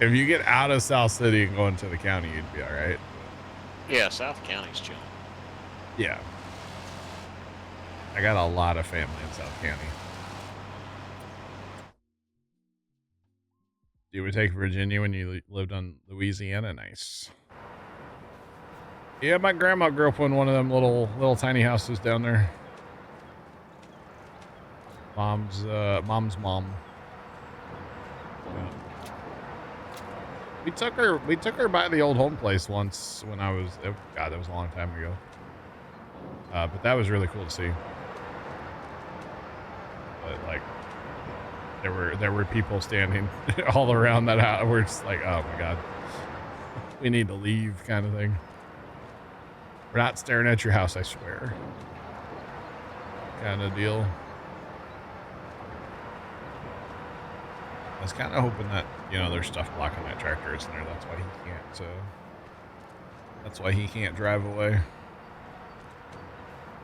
If you get out of South City and go into the county, you'd be all right. Yeah, South County's chill. Yeah. I got a lot of family in South County. You would take Virginia when you lived on Louisiana? Nice. Yeah, my grandma grew up in one of them little tiny houses down there. Mom's mom. Yeah. We took her by the old home place once when that was a long time ago. But that was really cool to see. But like, there were people standing all around that house. We're just like, oh my god, we need to leave, kind of thing. We're not staring at your house, I swear. Kind of deal. I was kind of hoping that, there's stuff blocking that tractor, isn't there? That's why he can't drive away.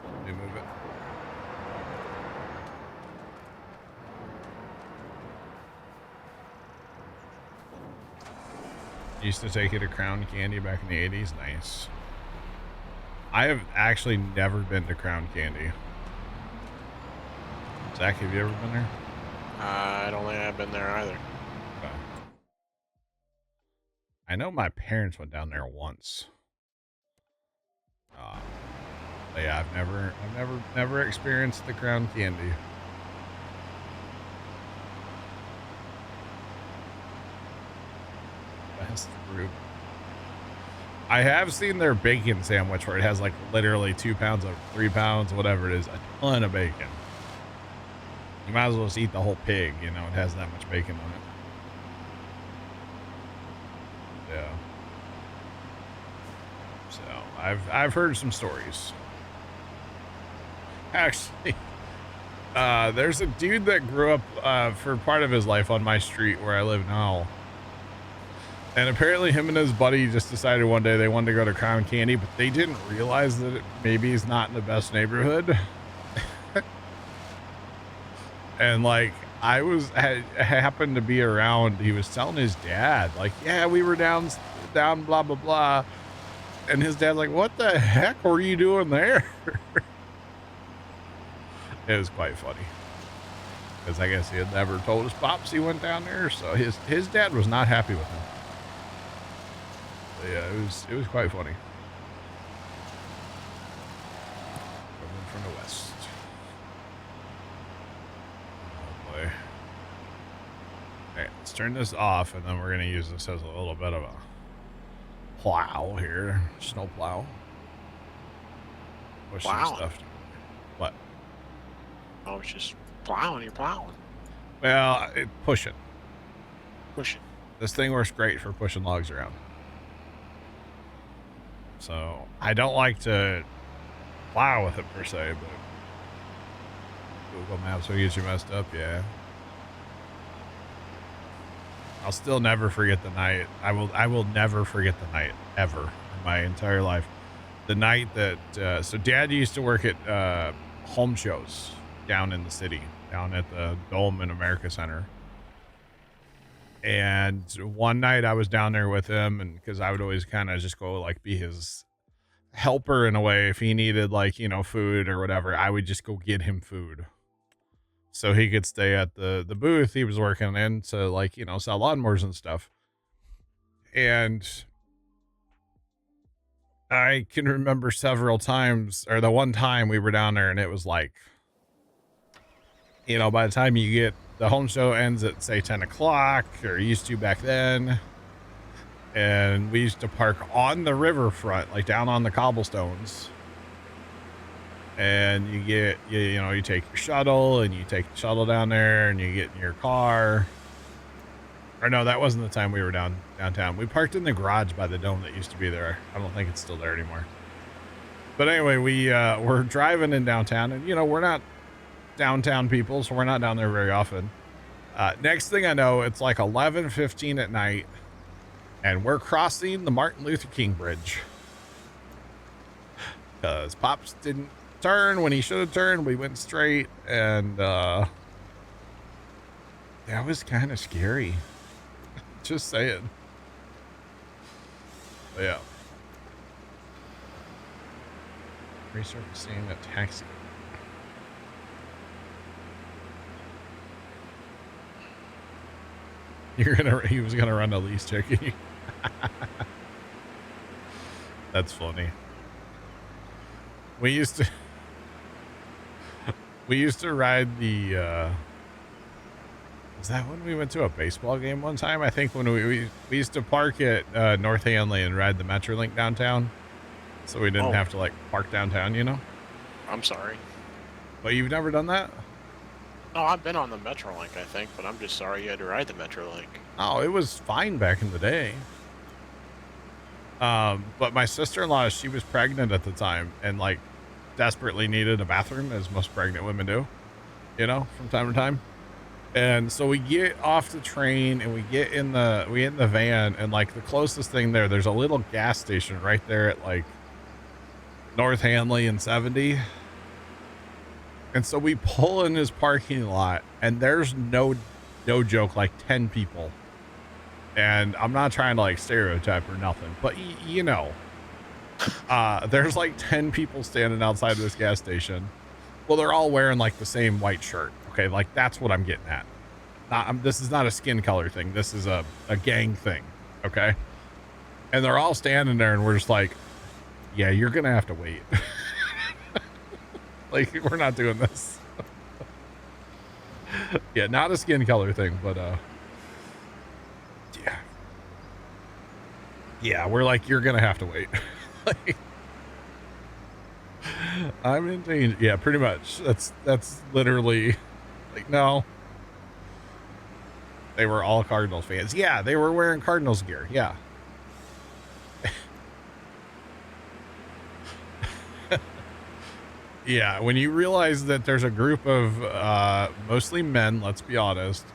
Let me move it. Used to take it to Crown Candy back in the 80s. Nice. I have actually never been to Crown Candy. Zach, have you ever been there? I don't think I've been there either. Okay. I know my parents went down there once. But yeah, I've never experienced the Crown Candy. Best group. I have seen their bacon sandwich where it has like literally 2 pounds or 3 pounds, whatever it is, a ton of bacon. You might as well just eat the whole pig, it has that much bacon on it. Yeah. So I've heard some stories. Actually, there's a dude that grew up for part of his life on my street where I live now. And apparently him and his buddy just decided one day they wanted to go to Crown Candy, but they didn't realize that maybe it's not in the best neighborhood. And like, I happened to be around, he was telling his dad, like, yeah, we were down, blah, blah, blah. And his dad's like, what the heck were you doing there? It was quite funny. Because I guess he had never told his pops he went down there, so his dad was not happy with him. But yeah, it was quite funny. Coming from the west. Oh boy. Alright, let's turn this off, and then we're going to use this as a little bit of a plow here. Snow plow. Push some stuff. What? Oh, it's just plowing. You're plowing. Well, pushing. Pushing. This thing works great for pushing logs around. So, I don't like to plow with it per se, but Google Maps will get you messed up, yeah. I'll still never forget the night. I will never forget the night, ever, in my entire life. the night that so Dad used to work at home shows down in the city, down at the Dome in America Center. And one night I was down there with him, and because I would always kind of just go like be his helper in a way. If he needed like, you know, food or whatever, I would just go get him food so he could stay at the booth he was working in to, like, you know, sell lawnmowers and stuff. And I can remember several times, or the one time we were down there, and it was like, you know, by the time you get, the home show ends at say 10 o'clock, or used to back then. And we used to park on the riverfront, like down on the cobblestones. And you get, you know, you take your shuttle, and you take the shuttle down there, and you get in your car. Or no, that wasn't the time we were downtown. We parked in the garage by the Dome that used to be there. I don't think it's still there anymore. But anyway, we're driving in downtown, and, you know, we're not downtown people, so we're not down there very often. Next thing I know, it's like 11:15 at night, and we're crossing the Martin Luther King Bridge. Because Pops didn't turn when he should have turned. We went straight, and that was kind of scary. Just saying. But yeah. Resurfacing a taxi. He was gonna run a lease check. That's funny. We used to ride the was that when we went to a baseball game one time? I think when we used to park at North Hanley and ride the Metrolink downtown, so we didn't have to like park downtown, you know. I'm sorry. But you've never done that? Oh, I've been on the Metrolink, I think, but I'm just sorry you had to ride the Metrolink. Oh, it was fine back in the day. But my sister-in-law, she was pregnant at the time and like desperately needed a bathroom, as most pregnant women do, you know, from time to time. And so we get off the train and we get in the van, and like the closest thing there's a little gas station right there at like North Hanley and 70. And so we pull in his parking lot, and there's no joke, like 10 people. And I'm not trying to like stereotype or nothing, but you know, there's like 10 people standing outside of this gas station. Well, they're all wearing like the same white shirt. Okay. Like that's what I'm getting at. This is not a skin color thing. This is a gang thing. Okay. And they're all standing there, and we're just like, yeah, you're going to have to wait. Like, we're not doing this. Yeah, not a skin color thing, but yeah, we're like, you're gonna have to wait. Like, I'm in danger. Yeah, pretty much. That's literally like, no. They were all Cardinals fans. Yeah, they were wearing Cardinals gear. Yeah. Yeah, when you realize that there's a group of mostly men, let's be honest,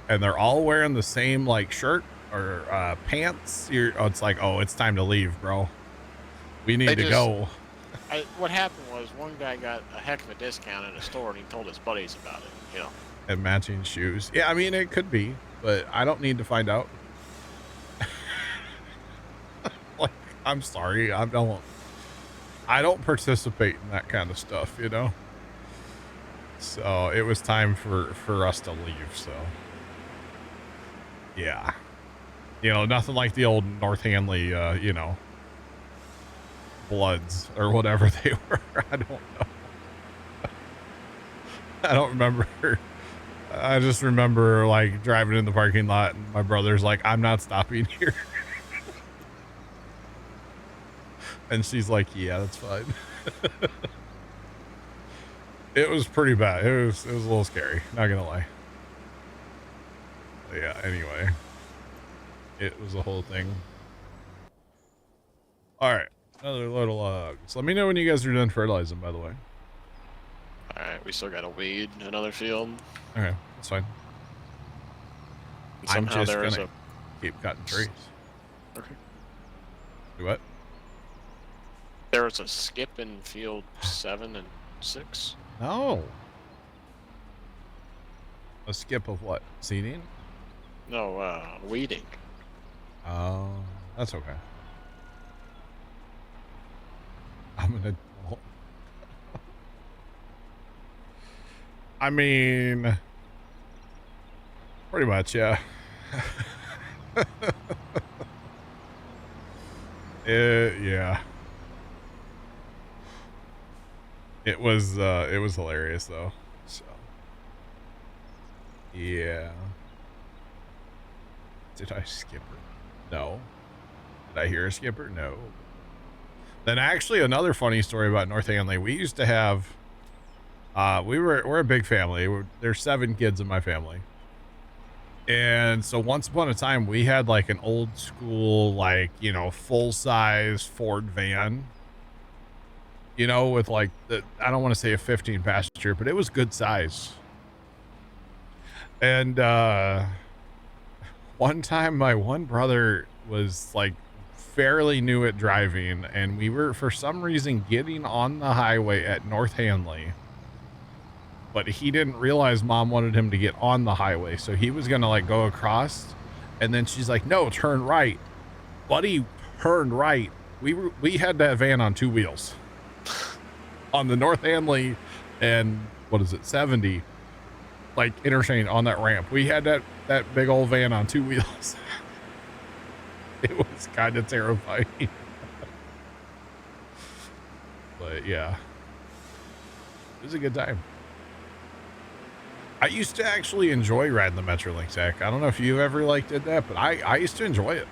and they're all wearing the same like shirt or pants, it's like, oh, it's time to leave, bro. We need to go. What happened was one guy got a heck of a discount at a store, and he told his buddies about it, you know. And matching shoes. Yeah, I mean, it could be, but I don't need to find out. Like, I'm sorry, I don't participate in that kind of stuff, you know? So it was time for us to leave. So yeah, you know, nothing like the old North Hanley, you know, Bloods or whatever they were. I don't know. I don't remember. I just remember like driving in the parking lot, and my brother's like, I'm not stopping here. And she's like, yeah, that's fine. It was pretty bad. It was a little scary, not gonna lie. But yeah, anyway. It was a whole thing. Alright. Another little so let me know when you guys are done fertilizing, by the way. Alright, we still gotta weed another field. Okay, that's fine. I'm just gonna keep cutting trees. Okay. Do what? There was a skip in field 7 and 6. No. A skip of what? Seating? No, weeding. Oh, that's okay. I'm an adult. I mean, pretty much, yeah. Yeah. It was hilarious though. So, yeah. Did I skip her? No. Did I hear a skipper? No. Then actually another funny story about North Hanley. We used to have, we're a big family. There's 7 kids in my family. And so once upon a time we had like an old school, like, you know, full size Ford van, you know, with like I don't want to say a 15 passenger, but it was good size. And, one time my one brother was like fairly new at driving, and we were for some reason getting on the highway at North Hanley, but he didn't realize mom wanted him to get on the highway, so he was gonna like go across, and then she's like, no, turn right. Buddy turned right. We had that van on 2 wheels on the North Hanley and what is it, 70, like interchange on that ramp. We had that big old van on 2 wheels. It was kind of terrifying. But yeah, it was a good time. I used to actually enjoy riding the Metrolink, Zach. I don't know if you ever like did that, but I used to enjoy it.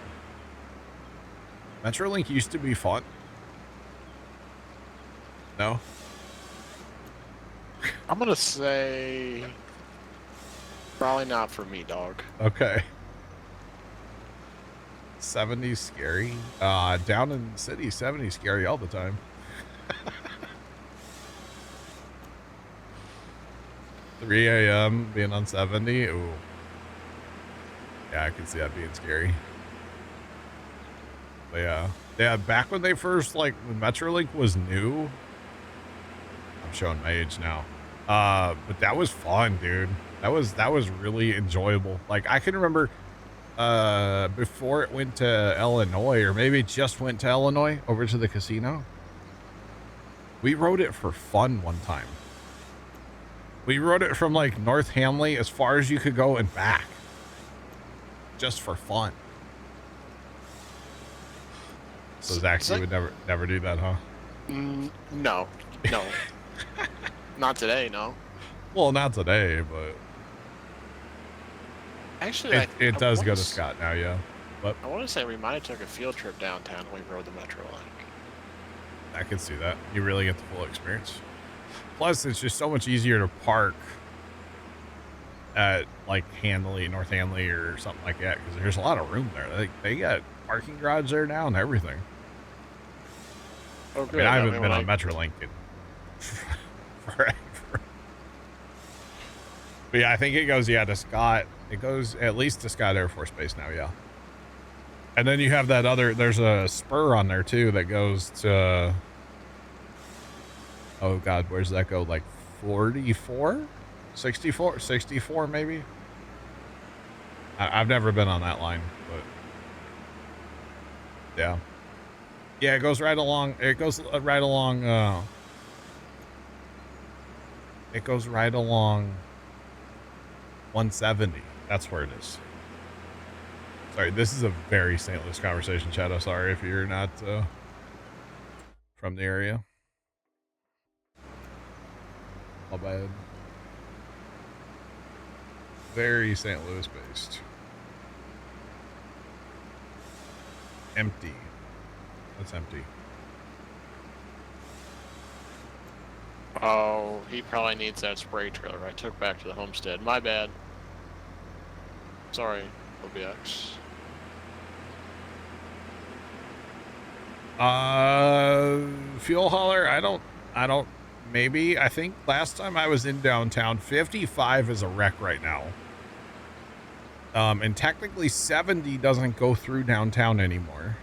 Metrolink used to be fun. No? I'm gonna say probably not for me, dog. Okay. 70s scary. Down in the city, 70s scary all the time. 3 a.m. being on 70. Ooh. Yeah, I can see that being scary. But yeah, back when they first, like, when Metrolink was new, I'm showing my age now. But that was fun, dude. That was really enjoyable. Like, I can remember before it went to Illinois, or maybe it just went to Illinois over to the casino, we rode it for fun one time. We rode it from like North Hanley as far as you could go and back, just for fun. So Zach, you would never do that, huh? No. Not today, no. Well, not today, but actually, it does go to Scott now, yeah. But I want to say we might have took a field trip downtown when we rode the Metrolink. I can see that. You really get the full experience. Plus, it's just so much easier to park at like North Hanley or something like that, because there's a lot of room there. They got parking garage there now and everything. Oh, good. I mean, I haven't been on Metrolink in forever. But yeah, I think it goes, to Scott. It goes at least to Scott Air Force Base now, yeah. And then you have that there's a spur on there too that goes to, oh God, where's that go? Like 44? 64 maybe? I've never been on that line, but yeah. Yeah, it goes right along, it goes right along 170. That's where it is. Sorry, this is a very St. Louis conversation, Shadow. Sorry if you're not from the area. My bad. Very St. Louis based. Empty. That's empty. Oh, he probably needs that spray trailer I took back to the homestead. My bad. Sorry, OBX. Fuel hauler, I don't, maybe. I think last time I was in downtown, 55 is a wreck right now. And technically 70 doesn't go through downtown anymore.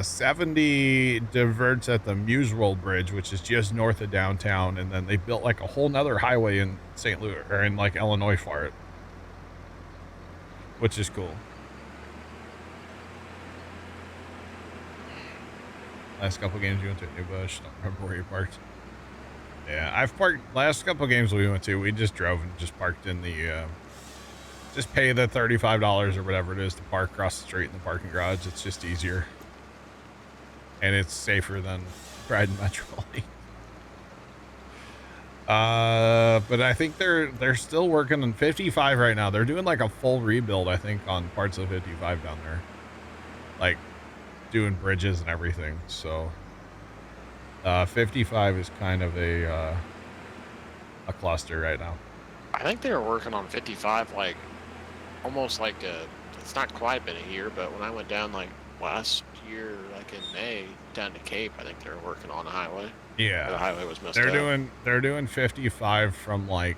70 diverts at the Musewell Bridge, which is just north of downtown, and then they built like a whole nother highway in St. Louis or in like Illinois for it, which is cool. Last couple games we went to New Bush. Don't remember where you parked. Yeah, I've parked last couple games we went to. We just drove and just parked in the. Just pay the $35 or whatever it is to park across the street in the parking garage. It's just easier. And it's safer than riding Metrolink. But I think they're still working on 55 right now. They're doing like a full rebuild, I think, on parts of 55 down there. Like doing bridges and everything. So 55 is kind of a cluster right now. I think they were working on 55 like almost like it's not quite been a year, but when I went down like last year, like in May, down to Cape, I think they were working on a highway. Yeah, the highway was messed up. They're doing 55 from like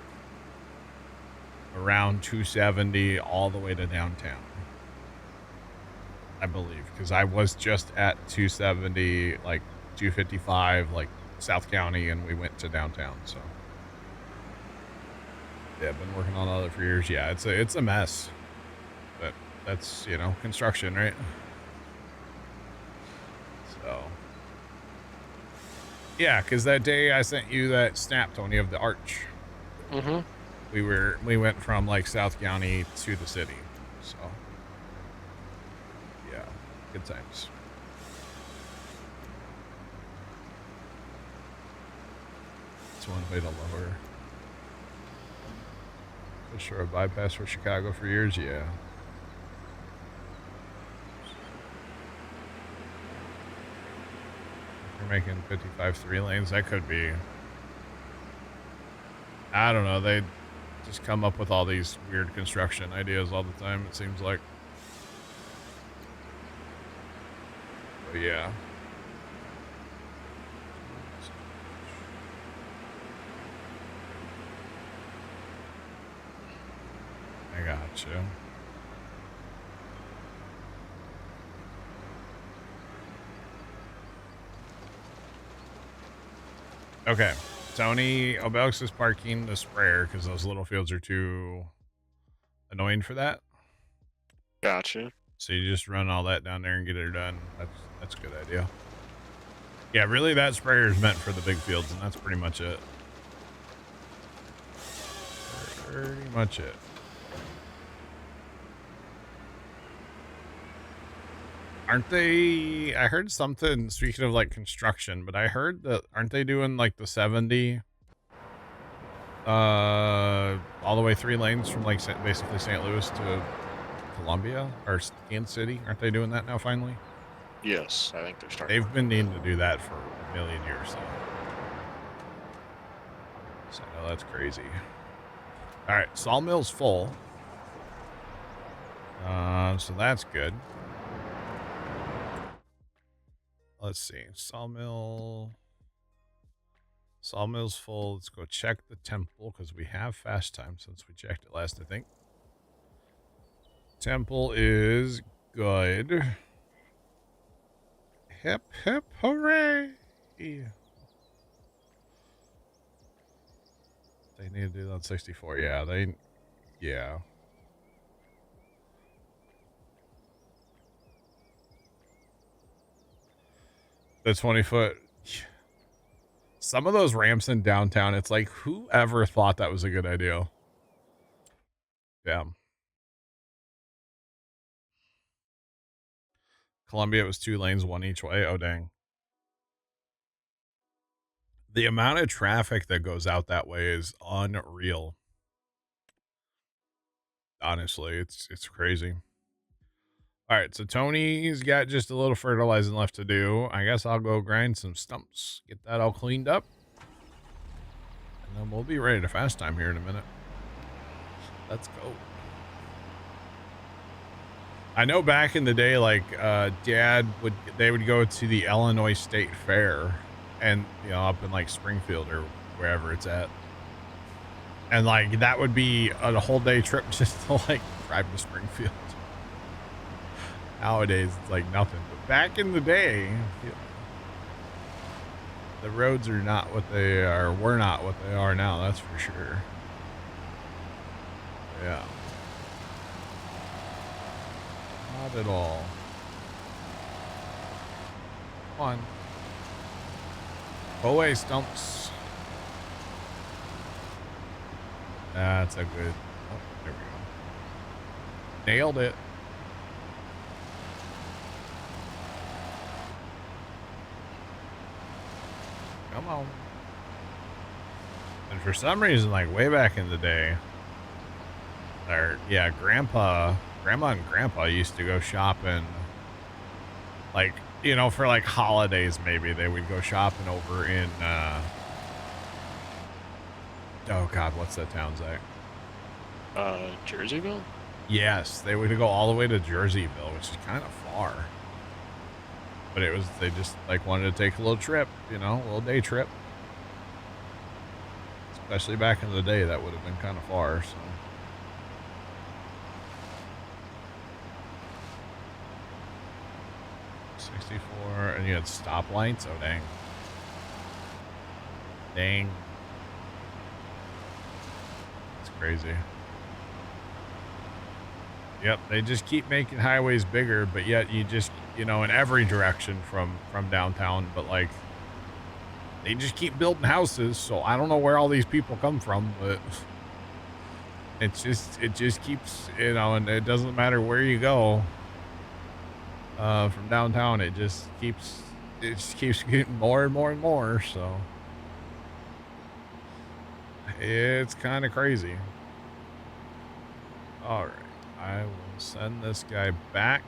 around 270 all the way to downtown, I believe, because I was just at 270, like 255, like South County, and we went to downtown. So yeah, I've been working on all that for years. Yeah, it's a mess, but that's, you know, construction, right? So yeah, because that day I sent you that snap, Tony, of the arch. Mm-hmm. We went from like South County to the city. So yeah, good times. That's one way to lower. For sure, a bypass for Chicago for years, yeah. You're making 55 3 lanes. That could be. I don't know. They just come up with all these weird construction ideas all the time, it seems like. But yeah. I got you. Okay. Tony, Obelix is parking the sprayer because those little fields are too annoying for that. Gotcha. So you just run all that down there and get it done. That's a good idea. Yeah, really that sprayer is meant for the big fields, and that's pretty much it. Pretty much it. Aren't they, I heard something, speaking of like construction, but I heard that, aren't they doing like the 70 all the way 3 lanes from like basically St. Louis to Columbia or Kansas City? Aren't they doing that now finally? Yes, I think they're starting. They've been needing to do that for a million years. So no, that's crazy. All right, Sawmill's full. So that's good. Let's see. Sawmill's full. Let's go check the temple because we have fast time since we checked it last, I think. Temple is good. Hip, hip, hooray. They need to do that on 64. Yeah, yeah. The 20-foot. Some of those ramps in downtown, it's like, whoever thought that was a good idea? Yeah. Columbia, it was 2 lanes, 1 each way. Oh, dang. The amount of traffic that goes out that way is unreal. Honestly, it's crazy. All right, so Tony's got just a little fertilizing left to do. I guess I'll go grind some stumps, get that all cleaned up, and then we'll be ready to fast time here in a minute. Let's go. I know back in the day, like Dad they would go to the Illinois State Fair, and you know, up in like Springfield or wherever it's at, and like that would be a whole day trip just to like drive to Springfield. Nowadays, it's like nothing. But back in the day, the roads are not what they are. Were not what they are now. That's for sure. Yeah. Not at all. Come on. Go away, stumps. That's a good. Oh, there we go. Nailed it. Come on. And for some reason, like way back in the day, yeah, grandma and grandpa used to go shopping, like, you know, for like holidays, maybe they would go shopping over in, oh God, what's that town, Zach? Jerseyville? Yes, they would go all the way to Jerseyville, which is kind of far. But it was, they just like wanted to take a little trip, you know, a little day trip. Especially back in the day, that would have been kind of far, so. And you had stoplights. Oh, dang. Dang. It's crazy. Yep, they just keep making highways bigger, but yet you just, you know, in every direction from downtown, but like they just keep building houses, so I don't know where all these people come from, but it just keeps, you know, and it doesn't matter where you go. From downtown, it just keeps getting more and more and more, so it's kind of crazy. All right, I will send this guy back.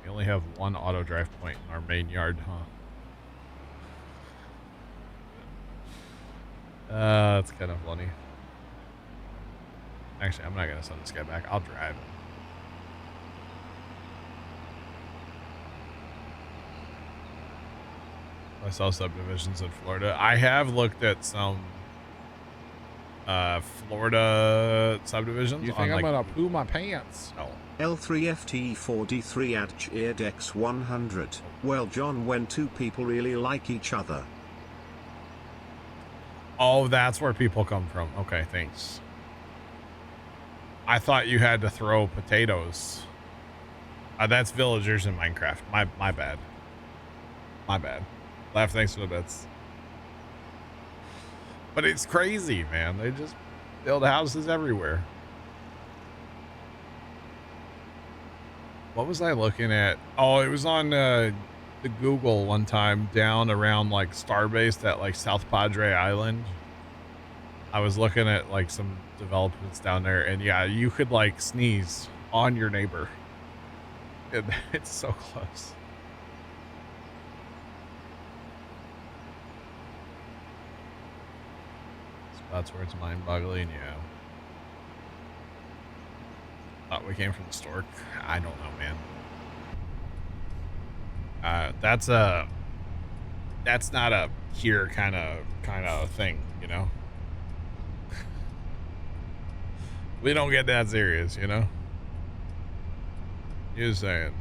We only have one auto drive point in our main yard, huh? That's kind of funny. Actually, I'm not gonna send this guy back. I'll drive him. I saw subdivisions in Florida. I have looked at some Florida subdivisions. You think I'm gonna poo my pants? No. L3FT4D3 at cheered X100. Well, John, when two people really like each other. Oh, that's where people come from. Okay, thanks. I thought you had to throw potatoes. That's villagers in Minecraft. My bad. My bad. Laugh, thanks for the bits. But it's crazy, man. They just build houses everywhere. What was I looking at? Oh, it was on the Google one time down around like Starbase at like South Padre Island. I was looking at like some developments down there, and yeah, you could like sneeze on your neighbor. It's so close. That's where it's mind-boggling, yeah. Thought we came from the stork. I don't know, man. That's not a here kind of thing, you know. We don't get that serious, you know. Just saying.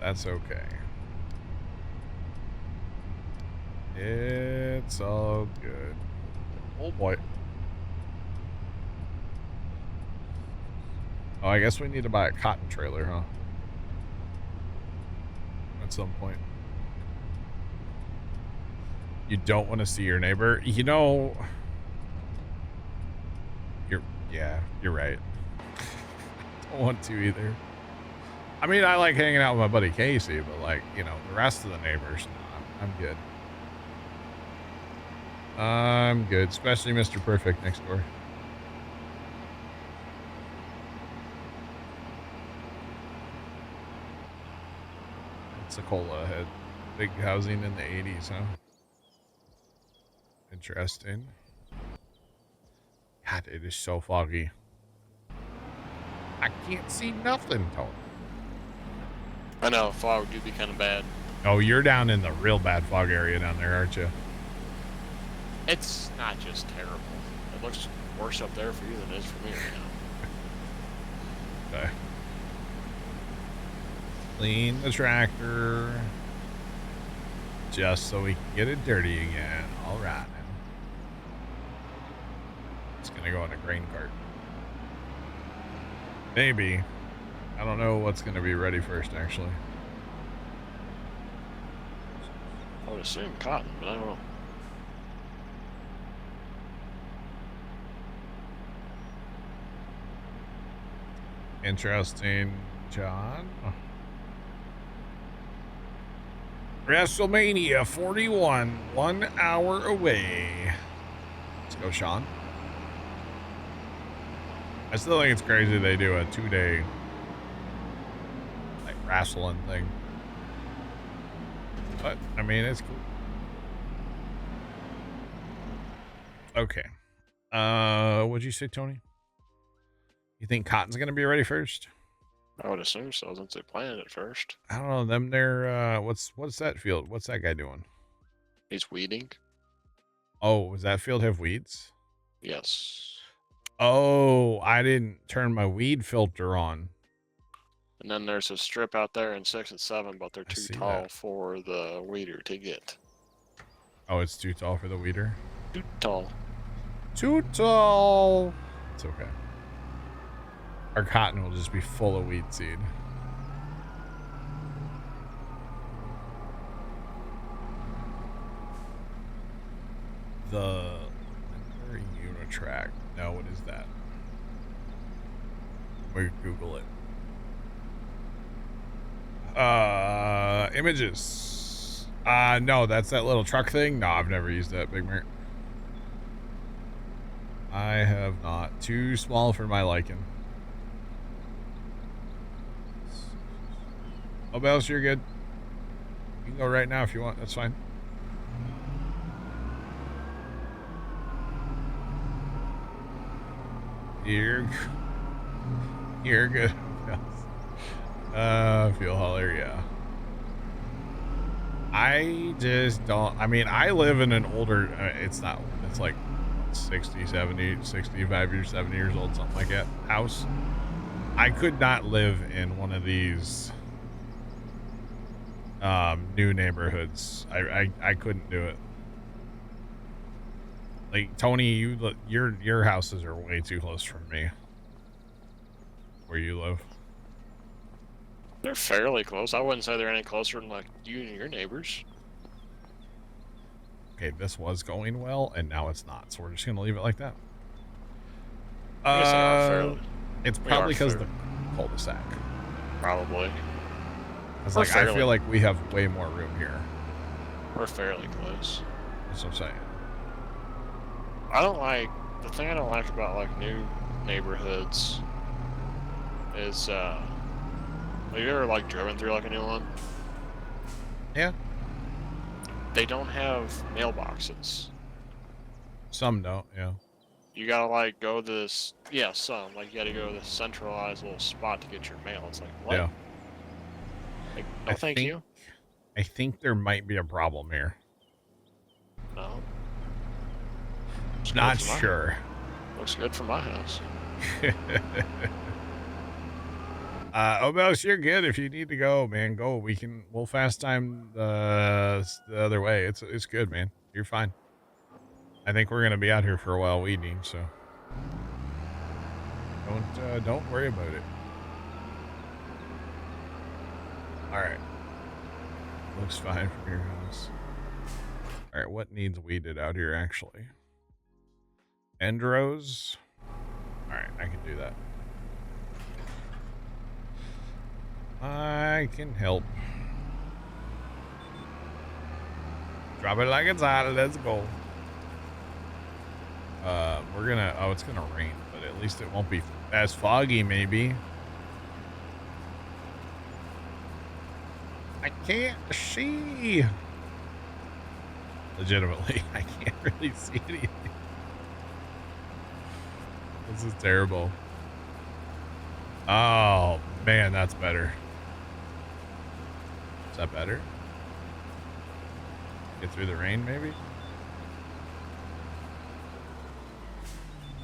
That's okay. It's all good. Oh boy. Oh, I guess we need to buy a cotton trailer, huh? At some point. You don't want to see your neighbor? You know... You're right. Don't want to either. I mean, I like hanging out with my buddy Casey, but like, you know, the rest of the neighbors, no, I'm good. I'm good, especially Mr. Perfect next door. Pensacola had big housing in the 80s, huh? Interesting. God, it is so foggy. I can't see nothing, Tony. I know, fog do be kind of bad. Oh, you're down in the real bad fog area down there, aren't you? It's not just terrible. It looks worse up there for you than it is for me right now. Clean the tractor. Just so we can get it dirty again. All right. It's going to go in a grain cart. Maybe. I don't know what's going to be ready first, actually. I would assume cotton, but I don't know. Interesting, John. WrestleMania 41, 1 hour away. Let's go, Sean. I still think it's crazy they do a 2-day like wrestling thing. But I mean, it's cool. Okay. What'd you say, Tony? You think cotton's gonna be ready first? I would assume so, since they planted it first. I don't know. Them there. What's that field? What's that guy doing? He's weeding. Oh, does that field have weeds? Yes. Oh, I didn't turn my weed filter on. And then there's a strip out there in 6 and 7, but they're too tall for the weeder to get. Oh, it's too tall for the weeder? Too tall. Too tall. It's okay. Our cotton will just be full of weed seed. The Unitrack. No, what is that? We Google it. Images. No, that's that little truck thing. No, I've never used that, Big Mert. I have not. Too small for my liking. Oh, Bells, you're good. You can go right now if you want. That's fine. You're good. Fuel hauler, yeah. I just don't. I mean, I live in an older. It's not. It's like 60, 70, 65 years, 70 years old, something like that. House. I could not live in one of these new neighborhoods. I couldn't do it. Like Tony, your houses are way too close for me. Where you live? They're fairly close. I wouldn't say they're any closer than like you and your neighbors. Okay, this was going well, and now it's not. So we're just gonna leave it like that. I guess they are fairly. It's probably because of the cul-de-sac. Probably. It's like I feel like we have way more room here. We're fairly close. That's what I'm saying. The thing I don't like about like new neighborhoods is have you ever like driven through like a new one? Yeah. They don't have mailboxes. Some don't, yeah. You gotta like go to this, yeah, some. Like you gotta go to this centralized little spot to get your mail. It's like, what? Yeah. Like, no, thank you. I think there might be a problem here. No. Not sure. Looks good for my house. Obels, you're good. If you need to go, man, go. We'll fast time the other way. It's good, man. You're fine. I think we're gonna be out here for a while weeding, so don't worry about it. All right. Looks fine from your house. All right, what needs weeded out here actually? Endros. All right, I can do that. I can help. Drop it like it's hot. Let's go. We're gonna. Oh, it's gonna rain, but at least it won't be as foggy. Maybe. I can't see. Legitimately, I can't really see anything. This is terrible. Oh, man, that's better. Is that better? Get through the rain, maybe?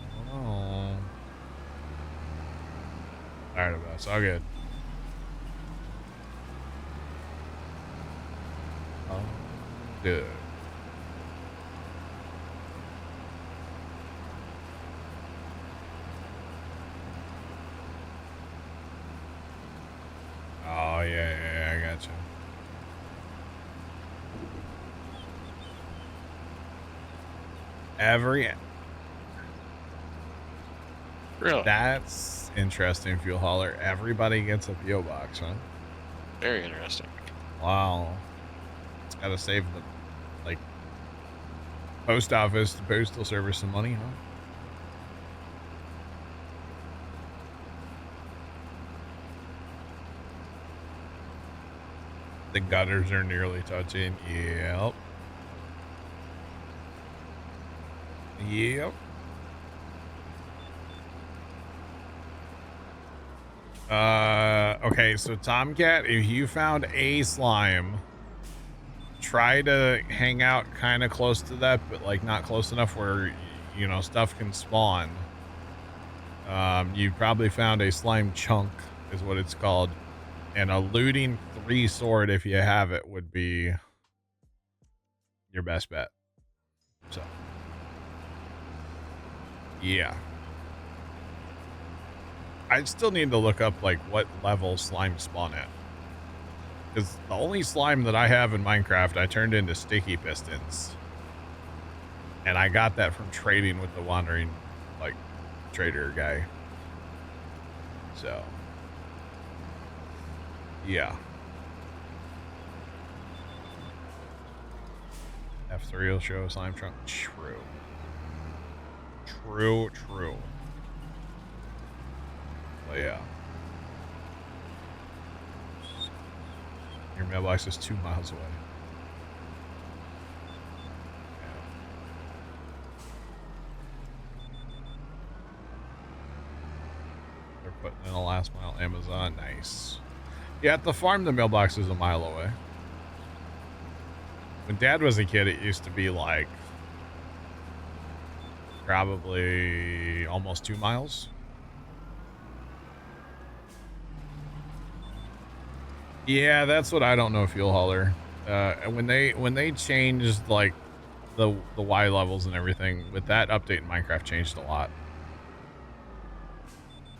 I don't know. Tired of us. All good. Oh, dude. Oh, yeah, I got you. Really? That's interesting, fuel hauler. Everybody gets a PO box, huh? Very interesting. Wow. It's got to save the, like, post office, the postal service some money, huh? The gutters are nearly touching. Yep. Yep. Okay, so Tomcat, if you found a slime, try to hang out kind of close to that, but like not close enough where, you know, stuff can spawn. You probably found a slime chunk is what it's called. And a looting 3 sword, if you have it, would be your best bet. So, yeah. I still need to look up, like, what level slime spawn at. Because the only slime that I have in Minecraft, I turned into sticky pistons. And I got that from trading with the wandering, like, trader guy. So, yeah. F3 will show a slime trunk. True. True. But yeah. Your mailbox is 2 miles away. Yeah. They're putting in a last mile Amazon. Nice. Yeah, at the farm, the mailbox is 1 mile away. When Dad was a kid, it used to be like probably almost 2 miles. Yeah, that's what I don't know, fuel hauler. When they changed like the Y levels and everything, with that update in Minecraft changed a lot.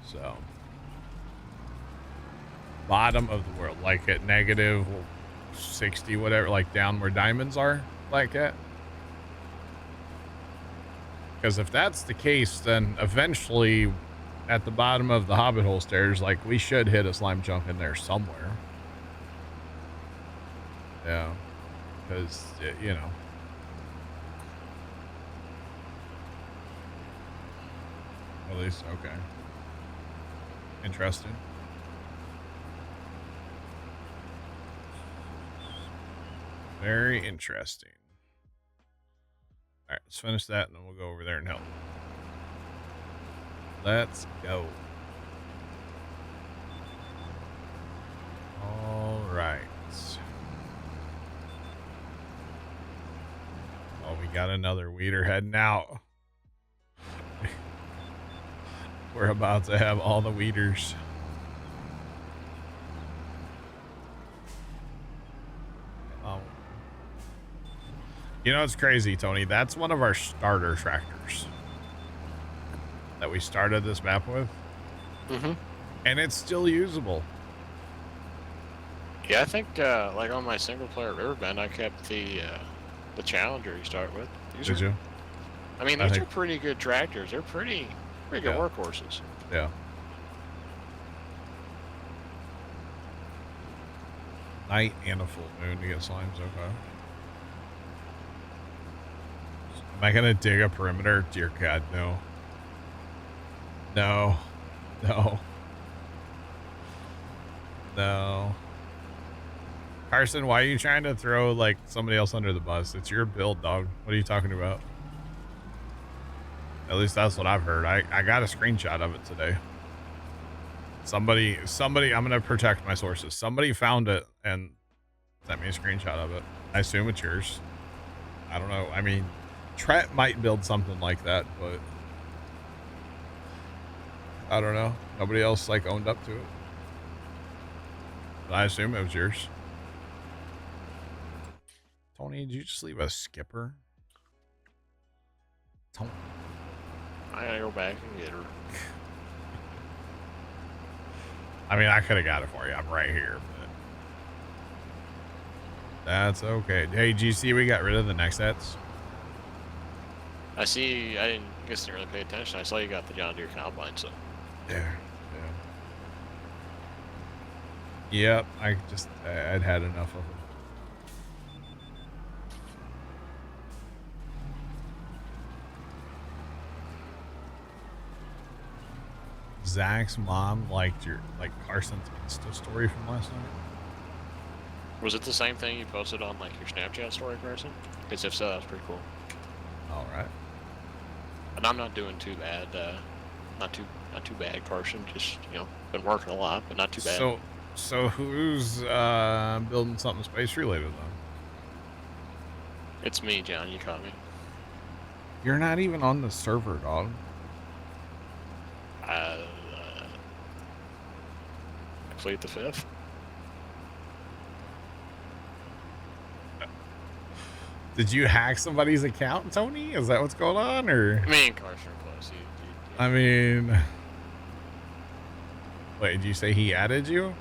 So bottom of the world, like at negative 60, whatever, like down where diamonds are, like it. Because if that's the case, then eventually at the bottom of the hobbit hole stairs, like we should hit a slime chunk in there somewhere. Yeah, because, you know. At least, okay. Interesting. Very interesting. All right, let's finish that and then we'll go over there and help. Let's go. All right. Oh, we got another weeder heading out. We're about to have all the weeders. Oh. You know, it's crazy, Tony. That's one of our starter tractors that we started this map with. Mm-hmm. And it's still usable. Yeah, I think like on my single player Riverbend, I kept the Challenger you start with. Did you? I mean, these are pretty good tractors. They're pretty good workhorses. Yeah. Night and a full moon to get slimes, okay. Am I gonna dig a perimeter? Dear God, no. No. No. No. Carson, why are you trying to throw like somebody else under the bus? It's your build, dog. What are you talking about? At least that's what I've heard. I got a screenshot of it today. Somebody, I'm gonna protect my sources. Somebody found it and sent me a screenshot of it. I assume it's yours. I don't know. I mean, Trent might build something like that, but I don't know. Nobody else like owned up to it. But I assume it was yours. Tony, did you just leave a skipper? Tony. I gotta go back and get her. I mean, I could have got it for you. I'm right here, but that's okay. Hey, GC, we got rid of the next sets. I see. I didn't really pay attention. I saw you got the John Deere combine, so. There. Yeah. Yep. I'd had enough of them. Zach's mom liked Carson's Insta story from last night. Was it the same thing you posted on like your Snapchat story, Carson? Because if so, that's pretty cool. All right. And I'm not doing too bad. Not too bad, Carson. Just been working a lot, but not too bad. So who's building something space related though? It's me, John. You caught me. You're not even on the server, dog. I plead the fifth. Did you hack somebody's account, Tony? Is that what's going on, or? Me and Carson are close. I mean, wait, did you say he added you?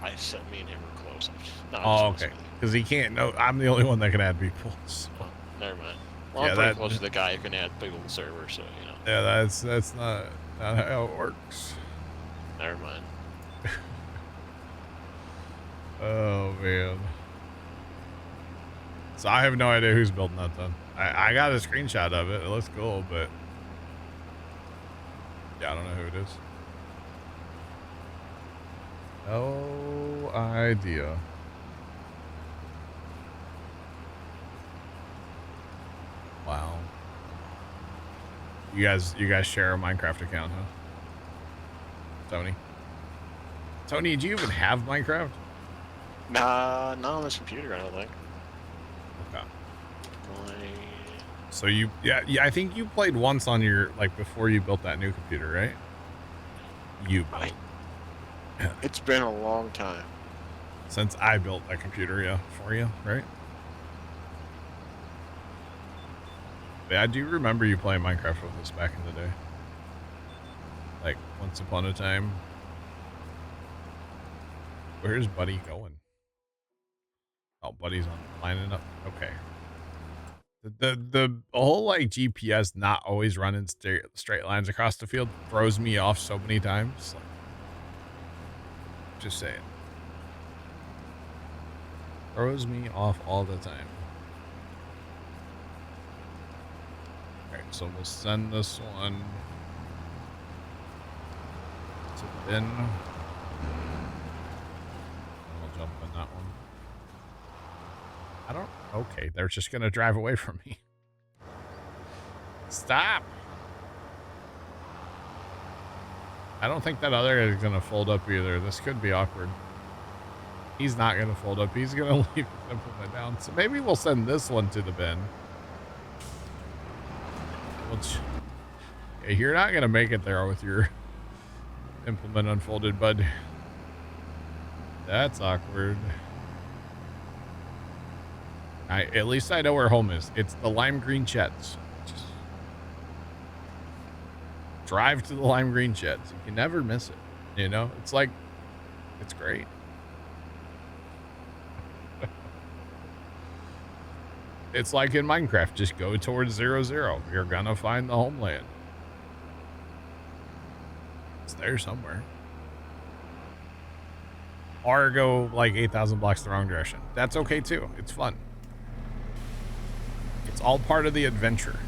I said me and him are close. No, Oh, okay. Because he can't know. I'm the only one that can add people. So. Oh, never mind. Well, Yeah, I'm pretty close to the guy who can add people to the server, so Yeah, that's not how it works. Never mind. Oh man. So I have no idea who's building that then. I got a screenshot of it. It looks cool, but yeah, I don't know who it is. No idea. Wow. You guys share a Minecraft account, huh? Tony, do you even have Minecraft? Nah, not on this computer, I don't think. Okay. So yeah, I think you played once on your, before you built that new computer, right? You built. It's been a long time. Since I built that computer, yeah, for you, right? Yeah, I do remember you playing Minecraft with us back in the day. Like, once upon a time. Where's Buddy going? Oh, Buddy's lining up. Okay. The whole, GPS not always running straight lines across the field throws me off so many times. Just saying. Throws me off all the time. Alright, so we'll send this one to bin. And we'll jump in that one. Okay, they're just gonna drive away from me. Stop! I don't think that other is gonna fold up either. This could be awkward. He's not gonna fold up. He's gonna leave his implement down. So maybe we'll send this one to the bin. Okay, you're not gonna make it there with your implement unfolded, bud. That's awkward. At least I know where home is. It's the lime green sheds. Just drive to the lime green sheds. You can never miss it. It's great. It's like in Minecraft. Just go towards 0-0. You're gonna find the homeland. It's there somewhere. Or go 8,000 blocks the wrong direction. That's okay too. It's fun. It's all part of the adventure.